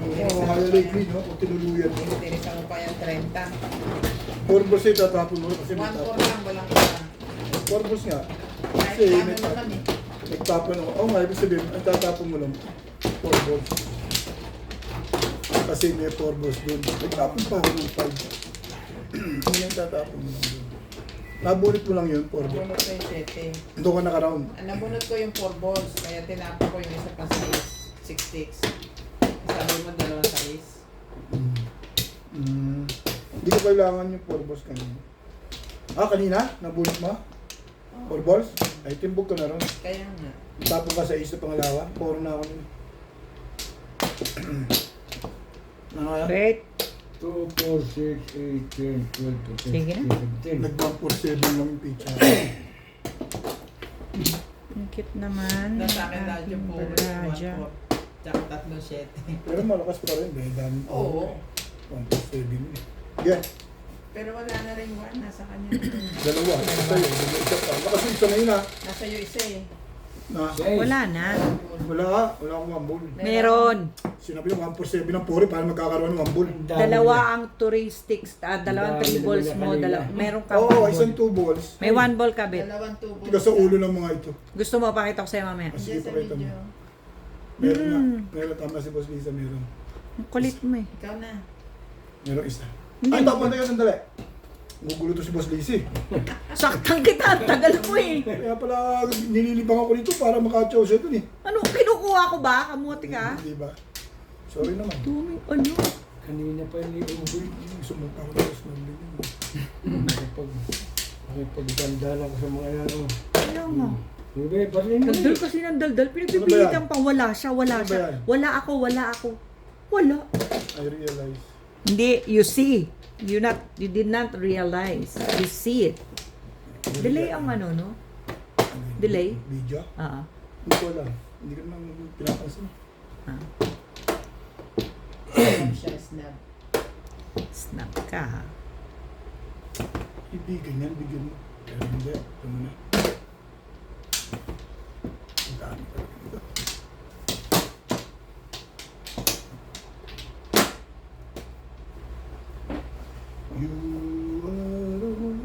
Oo, highlight green, no? Kung tinuluyan mo. Tinisa mo pa yung 30. Purpose eh, tatapon mo kasi 1-4 may tapon. lang, walang isa. Purpose nga. Kahit Kasi namin may mo lang eh. nagtapon ako. Oo nga, ibig sabihin, ang tatapon mo lang. 4 balls. Kasi may 4 balls doon. Nagtapon pa ako ng 5. Hindi yung tatapon mo lang doon. Nabunit mo lang yun, 4 balls. Nabunot ko yung 7. Doon ka naka-round. Nabunot ko yung 4 balls, kaya tinapa ko yung isa pa sa 6 sticks. Sabi mo, 2 sa ace. Hindi ko kailangan yung 4 balls kanina. Ah, kanina? Nabunit mo? 4 balls? Ay, timbog ka na ron. Kaya nga. Tapon ka sa ace na pangalawa. 4 na ako nun. Ano kaya? Great. 2, 4, 6, 8, 10, 12, 13, Sige na. 14, 15. Nag-147 lang yung pizza. Ang cute naman. Nasa akin lahat yung puro yung Raja. 1-4. Tsaka 3-7. Pero malakas pa rin. Dahil dami pa. Oo. 147 eh. Yan. Pero wala na rin 1, nasa kanya. Dalawa. Isa yun. Isa pa. Kasi isa na yun ah. Nasa iyo isa eh. Na. Wala na. Wala. Wala akong 1 ball. Meron. Sinabi yung 147 ng puri para magkakaroon ng 1 ball. Ang dami Dalawa nila. ang touristic, dalawang Dami 3 balls nila mo, kanina. meron ka Oo, 1 isang ball. 2 balls. May 1 ball ka, Bet. Dalawang tubo. Tiga sa ulo ng mga ito. Gusto mo, pakita ko sa'yo mamaya. Sige, Diyan sa pakita mo. video. Meron nga. Meron tama si Boss Lisa. Meron. Ang kulit mo eh. Ikaw na. Meron isa. Hindi. Ay, tapon tayo sandali. Gugulo to si Boss Lisa eh. Saktang kita, ang tagal mo eh. Kaya pala nililibang ako dito para maka-chow siya dun eh. Ano, kinukuha Kinukuha ko ba? Kamuti ka? Hindi ba? Sorry naman. Duming ano? Kanina pa yung iuwi. Sumunta ko na sa nalilin. Nakipagdanda lang ko sa mga yan. Kaya nga. Hindi, parin mo. Daldal kasi ng daldal. Pinagpipilitan pa. Wala siya, wala Ano ba siya. yan? Wala ako, wala ako. Wala. I realize. Hindi, you see. You did not realize. You see it. Delay ang ano, no? Delay? Video? Ah. Hindi ko alam. Hindi ko naman pinapansin. Snap siya, snap. Snap ka, ha? Ibigan yan, bigyan mo. Pero hindi, ito mo na. Ang dami talaga nito. You are the one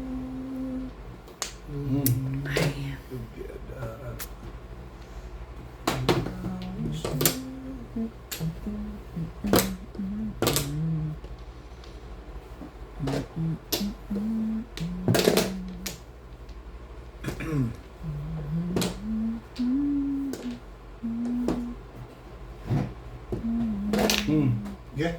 Ay. together. Yeah.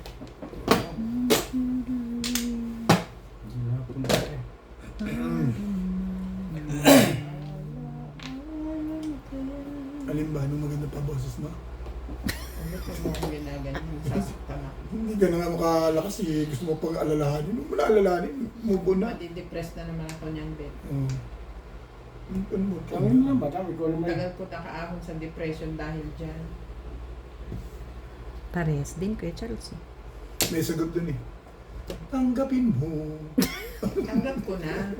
Alin ba? Anong maganda pa boses mo? Ano kung mo akong ginaganyan, sasaktan ako. Hindi ka na nga makalakas eh. Gusto mo pang alalahanin. Huwag mo na alalahanin. Move on na. Madidepress na naman ako niyang bed. Ano mo? Kami mo lang ba? Kami ko naman. Tagal ko nakaahon sa depression dahil dyan. Parehas din, Kuya Charles. May sagot dun eh. Tanggapin mo. Tanggap ko na.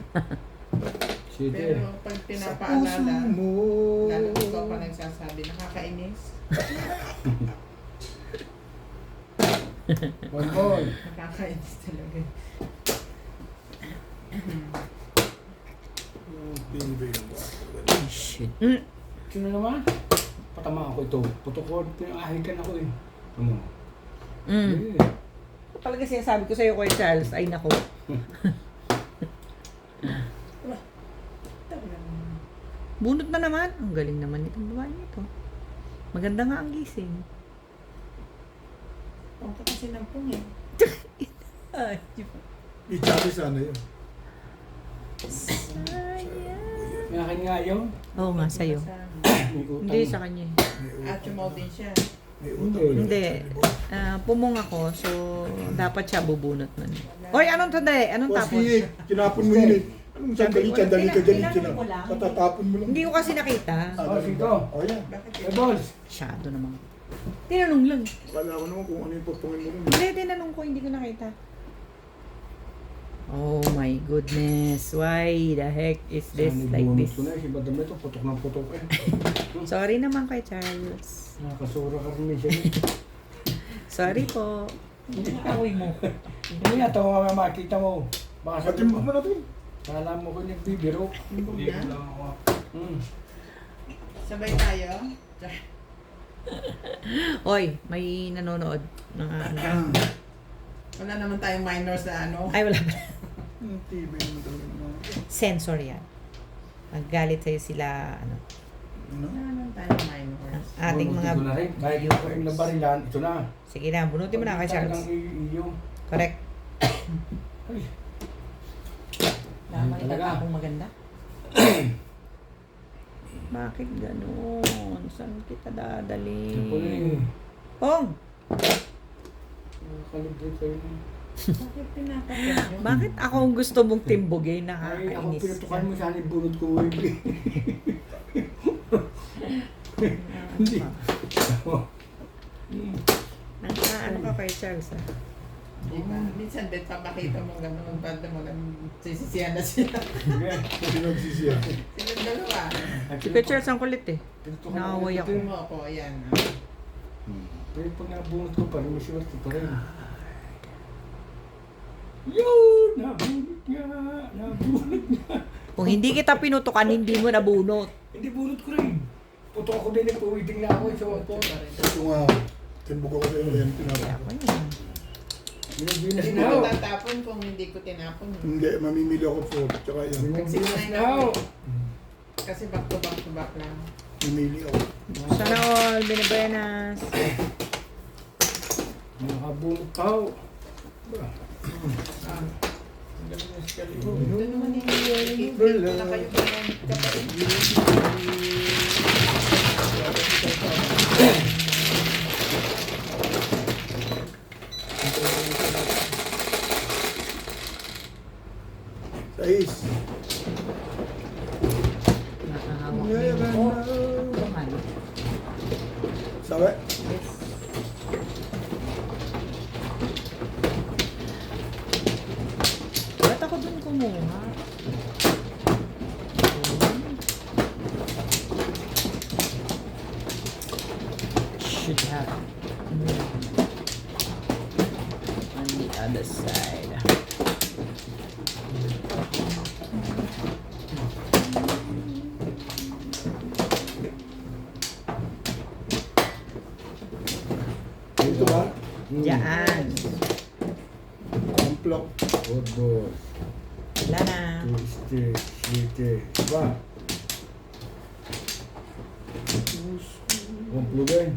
Sige. Pero pag Sa puso pinapaalala, mo. lalo ikaw pa nagsasabi, nakakainis. One more. Nakakainis talaga. Shit. Sino naman? Patama ako ito. Putukon. Pinangahikan ako eh. Ano? Eh. Talaga sinasabi ko sa'yo, Kuya Charles, ay nako. Bunot na naman. Ang galing naman itong babae nito. Maganda nga ang gising. Huwag ka kasi ng pung eh. Ay, I-chat sana yun. May akin nga yun. oo nga, sa'yo. May utang. Hindi, sa kanya. At sumaw din siya. May utang. Hindi. Pumong ako, so dapat siya bubunot nun. Hoy, anong tanda Anong Boss, tapos? eh, tinapon mo yun eh. Anong sandali ka dyan Tinapon ko lang. Patatapon mo lang. Hindi ko kasi nakita. Oh, sige. Oh, yan. Bakit Eh, boss. Masyado naman. Tinanong lang. Wala ko naman kung ano yung pagtungin mo rin. Hindi, tinanong ko, hindi ko nakita. Oh my goodness. Why the heck is this like this? Ko na, iba dami ito, putok ng putok eh. Sorry naman kay Charles. Nakasura ka rin siya. Sorry po. Awi mo. Hindi nga, ito mga makita mo. Baka sabi Patimbang mo, mo na ito. kala mo ko nagbibiro. Hindi ko lang ako. Sabay tayo? Oy, may nanonood. Wala naman tayong minors na ano. Ay, wala pa. TV naman talaga. Sensor yan. Maggalit sa'yo sila, ano, Ano? Wala naman tayong minors. ating mga ko na rin. Kahit yung nabarilan, ito na. Sige na, bunutin mo na kay Charles. Iyo. Correct. Ay, Lamang talaga. ita akong maganda. Bakit ganun? Saan kita dadali? Pong! Nakalibre kayo na. Bakit pinapakit nyo? Bakit ako ang gusto mong timbugin? Ay, ako Nakakainis pinutukan ka. mo sana yung bunod ko. Hindi. Ano ka kay Charles, ah? Diba? Minsan, bet papakita mo gano'n, banda mo sisisiyan na sila. Kasi nagsisiya. Silang dalawa. Si Kuya Charles ang kulit eh. Pinutukan Nakaway ako. Tingin mo ako, ayan. Pero pag nabunod ko pa rin, may swerte pa rin. Yun! Nabunod nga! Nabunod nga! Kung hindi kita pinutukan, hindi mo nabunot. Hindi bunod ko rin. Puto ako din, nagpuwiting na ako. So, po. Ito nga. Timbog ako sa'yo. Yan, Kaya tinapon. ako yun. Binabinas Hindi na ko ako. tatapon kung hindi ko tinapon. Hindi, mamimili ako for. Tsaka yan. Binabinas na ako. Kasi back to back lang. Mimili ako. Sana all, binabayanas. Nakabunot pa ho. Ito naman yung i-build na kayo gamit ka pa rin. Sais. Nakahawak na yung bungan. Sabi? Ba't ako dun kumuha? Should have moved on the other side. Dito ba? Diyan. Amplok. Odo. Wala na. Tuste. Site. Ba? Kumplugin.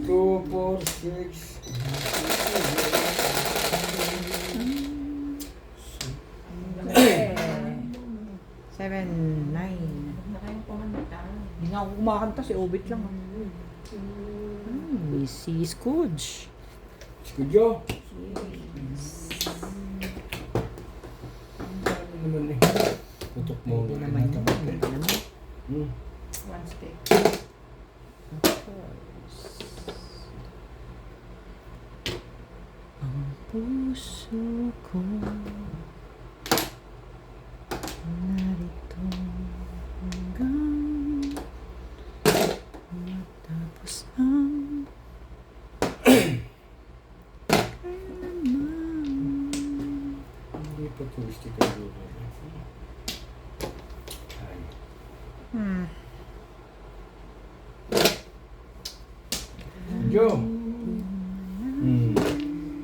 Two, four, six. Seven, nine. Hindi nga ako kumakanta, si Obit lang. Si Scrooge. Skudyo. Ano naman eh. Putok mo. Hindi naman yun. Hindi naman. Hmm. One stick. Ang puso ko narito hanggang matapos ang kailanman. Hindi pa turistic ang lugar. Ay. Skudyo.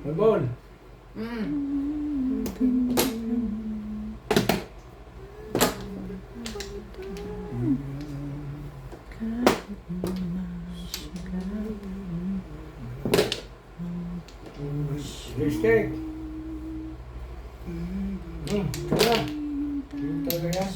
Mabol. Lipstick. Tara. Yung talaga yan.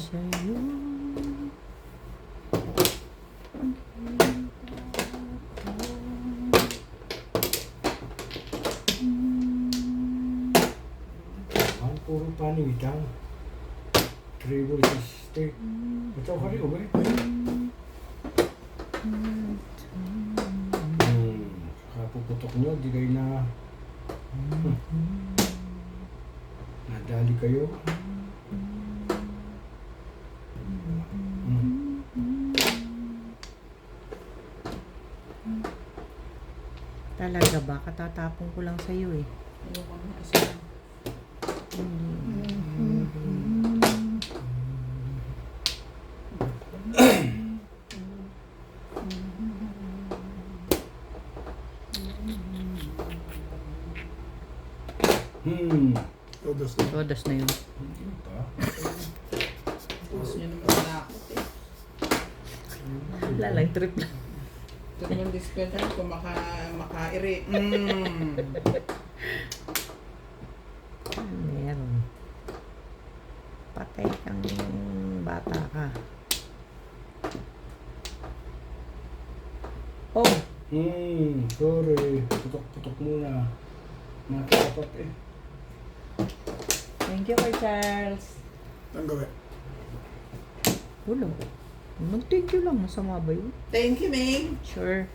Ang puro panigang. Triple steak. Ito ka rin, okay? Kapuputok nyo, di kayo na... Nadali kayo. Talaga ba? Katatapon ko lang sa'yo eh. Todos na. Todas na yun. Gusto nyo naman manakot eh. Wala lang, trip lang. Ito naman dispenser ko makairi. Meron. Patay kang bata ka. Oh! Sorry. Putok-putok muna. Nakakapat eh. Thank you kay Charles. Ang gawin. Wala. Mag-thank you lang. Masama ba yun? Thank you, May. Sure.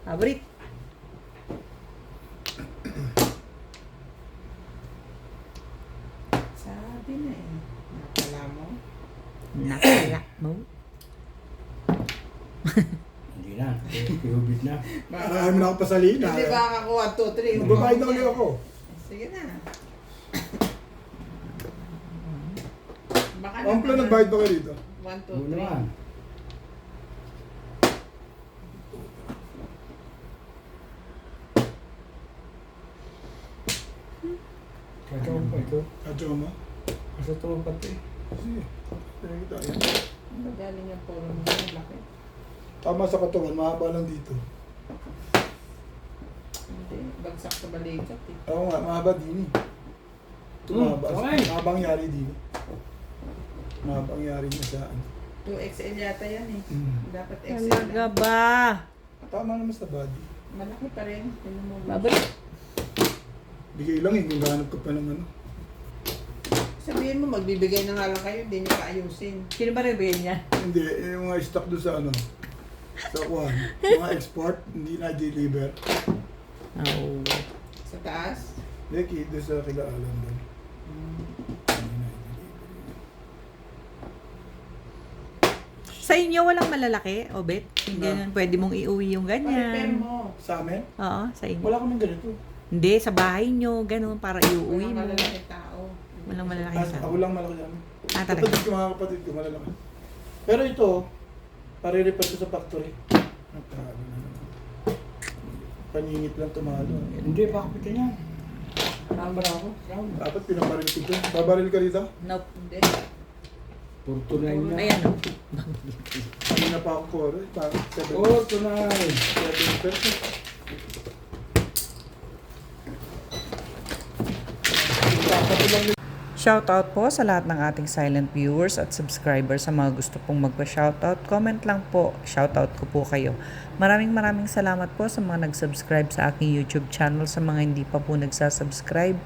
Abrit. Sabi na eh. Nakala mo. Nakala mo. Hindi na. Ihubit na. Ayaw mo na ako pasaliin. Hindi ba ako 1, 2, 3? Magbabayad na ulit ako. Sige na. Baka Ang plan, nagbayad pa kayo dito. 1, 2, Oo 3. naman. Kaya mo pa ito. Kadyo mo? Asa ito pati. Sige. Tingnan kita yan. Magaling yung puro mo. Laki. Tama sa katawan, mahaba lang dito. Hindi. Bagsak sa balikat eh. Oo nga, mahaba din eh. Tumaba. Okay. Mahabang yari din eh. Mahabang yari niya sa ano. 2XL yata yan eh. Dapat XL Talaga lang. ba? Tama naman sa body. Malaki pa rin. Tingnan mo. Babalik. Bigay lang eh, kung gahanap ka pa ng ano. Sabihin mo, magbibigay na nga lang kayo, hindi nyo kaayusin. Sino ba rin niya? Hindi, yung mga stock doon sa ano. Sa kuhan. Mga export, hindi na-deliver. Oh. Sa taas. Hindi, doon sa kilaalan doon. Hindi na-deliver. Sa inyo walang malalaki, Obet? Yung ganyan, pwede mong iuwi yung Pa-repair ganyan. mo. Sa amin, Oo, sa inyo. wala kaming ganito. Hindi, sa bahay nyo, ganun, para iuwi Walang mo. malalaki tao. Walang malalaki As, sa. ako lang malaki namin. Ah, talaga? Kapatid ko, mga kapatid ko, malalaki. Pero ito, pare-repair ko sa factory. Nagkano na naman. Paninit lang tumalo. Hindi, baka pati niya. Number ako. Dapat pinabaril ko ito. Babaril ka rito? Nope. Hindi. Puro tunay na. Ayan, oh. Kanina pa ako koro. Parang 7 Oh, tunay. 7%. Shoutout po sa lahat ng ating silent viewers at subscribers. Sa mga gusto pong magpa-shoutout, comment lang po. Shoutout ko po kayo. Maraming salamat po sa mga nag-subscribe sa aking YouTube channel. Sa mga hindi pa po nagsasubscribe,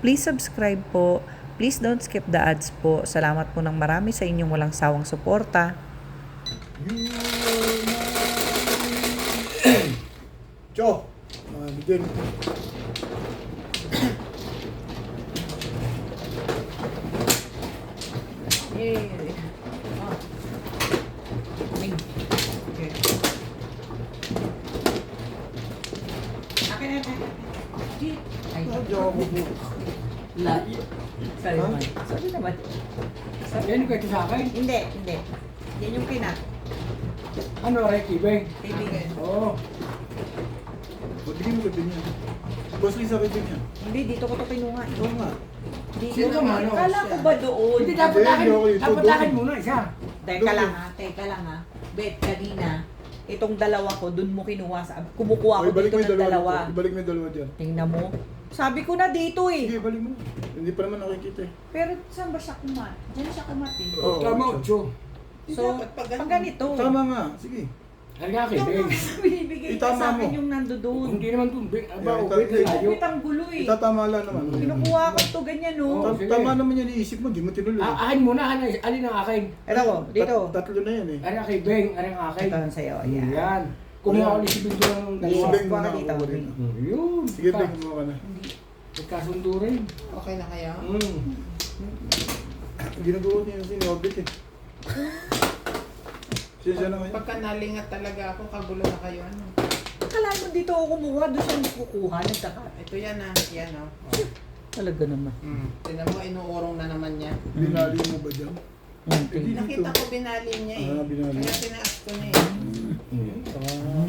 please subscribe po. Please don't skip the ads po. Salamat po ng marami sa inyong walang sawang suporta. Cho! Din. Yay! Oh. Okay. Akin na tayo. Ay, layo. Sorry naman. Sorry naman. Yan yung kwento sa akin. Hindi, hindi. Yan yung pina. Ano, Ricky, Beng? Kaibigan. Oo. Bigyan mo ka din yan. Boss Lee, sabi din yan. Hindi, dito ko to kinuha. Oo nga. Hindi Sino ko man, naman. Kala ko ba doon? Hindi, dapat Hindi, akin. okay, ito Dapat doon. akin muna, isa. Teka lang ha, teka lang ha. Bet, kanina, itong dalawa ko, doon mo kinuha. Kumukuha ko Oy, balik dito mo yung ng dalawa. dalawa. Ibalik mo yung dalawa dyan. Tingnan mo. Sabi ko na dito eh. Sige, balik mo. Hindi pa naman nakikita eh. Pero saan ba siya kumat? Diyan siya kumat eh. Oo, Tama, ocho. 8. So, Dapat pag pag ganito. Tama nga. Sige. Ano nga, Ito Beng? nga binibigay ka Itama sa akin mo. yung nando doon. Hindi naman ito, Beng. Aba, Yeah, wait, ito- tayo. Wait, ang gulo eh. Itatama lang naman. Kinukuha ko to ganyan Oo. no. sige. Tama naman yan iisip mo. Di mo tinuloy. Akin muna, alin ang akin? Ito ko, dito. Tatlo na yan eh. Ano kay Beng, ano ang akin? Ito ang sa'yo. Ayan. Yan. Kumuha ko ni si Beng doon ng Yes. dalawa. Beng kuha ka muna dito. ako rin. Yun. Sige, Beng, kumuha ka na. Nagkasundo rin. Okay na kaya? Ginagawa niya yung sinobit eh. Siya na ngayon. Pagka nalingat talaga ako, kagulo na kayo. Ano? Akala mo dito ako kumuha, doon siya kukuha. Nagkaka. Ito yan ah. Yan oh. Talaga naman. Tignan mo, inuurong na naman niya. Binali mo ba dyan? Tingnan. Nakita ko binali niya eh. Ah, binali. Kaya tinaas ko niya eh. Ito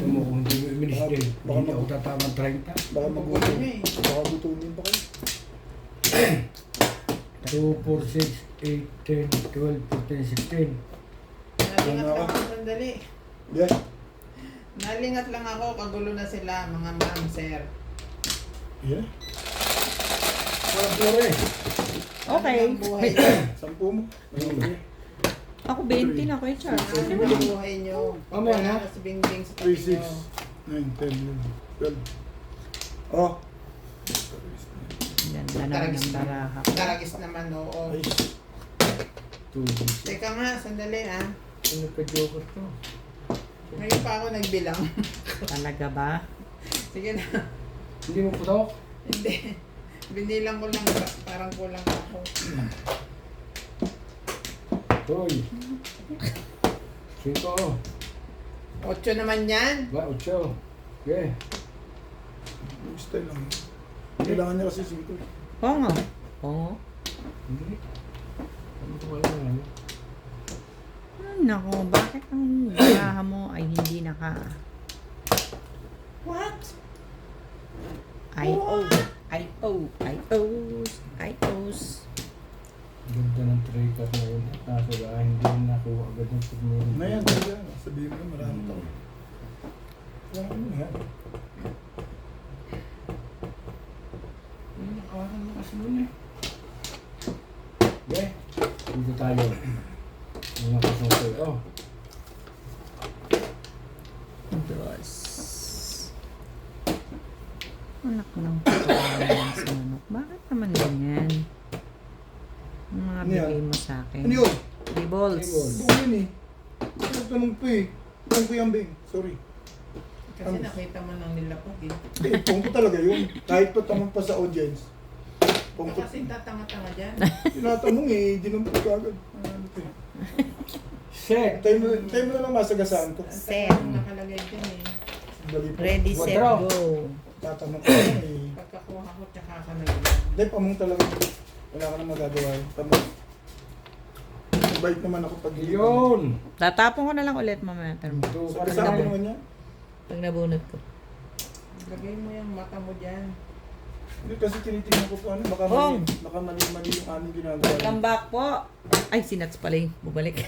mo kung hindi mo minister. Baka Hindi ako tatamang 30. Baka Kagulo magutom. niya eh. Baka gutumin pa kayo. 2, 4, 6, 8, 10, 12, 14, 16. Nalingat lang ako sandali. Yeah. Nalingat lang ako, kagulo na sila, mga ma'am, sir. Yeah. Walang puro eh. Okay. Ano ang buhay niyo? Sampu mo. Ako 20 na ko yung Charles. Ano ang buhay niyo? Mamaya na. Wala si Bingbing sa 3, tabi 6, niyo. 9, 10, 11, 12. Oh. Ganda naman ng baraha. Karagis naman, oo. Ay. 2, Teka nga, sandali ah. ano pa joker to? Ngayon pa ako nagbilang. Talaga ba? Sige na. Hindi mo putok? Hindi. Binilang ko lang, parang kulang ako. Hoy. 5. 8 naman yan. Ba, 8. Okay. Yung style lang. Kailangan niya kasi sito. Oo nga. Oo. Hindi. Ano ko wala na? Nako, bakit ang baraha mo ay hindi naka... What? I-O. I-O. I-O. Nakawakan mo kasi muna eh. Okay, dito tayo. Mga kasokoy. Oh. Diyos. Anak ng pagkawalan sa manok. Bakit naman ganyan? Ang mga Ano yan? bigay mo sa akin. Ano yun? Tables. Buo yun eh. Tanong ko eh. Tanong ko yung bing. Sorry. Kasi nakita mo nang nilapag eh. Pungko talaga yun. Kahit pa tanong pa sa audience. Pungko. Kasi tatanga-tanga dyan. Tinatanong eh. Di naman ko agad. Ano to eh. Set. Tayo mo na lang masagasaan ko. Set. Ang nakalagay dyan eh. Dali po. Ready, set, Withdraw. go. Tatanong ko lang eh. Pagkakuha ko, tsaka ka naglag. Hindi, pamong talaga. Wala ka nang magagawa. Pamong. Mabait naman ako pag Yun. Tatapon ko na lang ulit mamaya. Termo. Ito pa rin Kasama naman. naman niya. Pag nabunot ko. Lagay mo yung mata mo dyan. Hindi kasi tinitingnan ko po ano. Baka Bong! mali. Baka mali yung aming ginagawa. Welcome back po. Ay, sinats pala yung bumalik.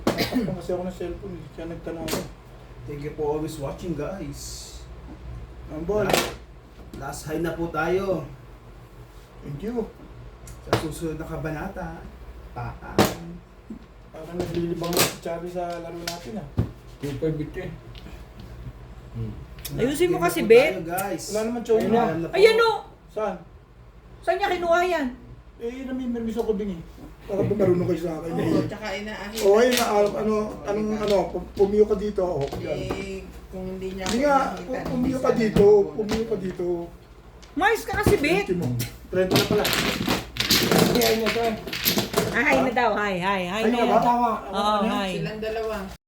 Tatakpan kasi ako ng cellphone. Kaya nagtanong ako. Thank you for always watching, guys. Ambol. Last high na po tayo. Thank you. Sa susunod na kabanata. Paan. Parang naglilibang na si Chavi sa laro natin ah. 2.5 bit eh. Ayusin mo kasi, Game na po Bet. tayo, guys. Wala naman chow Ayun na. na. Ayan o! Saan? Saan niya kinuha yan? Eh, namimirmis ako din eh. Para marunong kayo sa akin Oo, eh. tsaka inaahit. O ayun na, pumiyo ka dito. Oh, yan. Eh, kung hindi niya Hindi nga, pumiyo ka dito. Pumiyo ka dito. Mais ka kasi, Bet. 20 mo. 30 na pala. Hindi, ayun na to eh. Ah, hi na daw. Hi, hi. Hi Ay, na nga yan. ba? Tama. Oo, hi. Silang dalawa.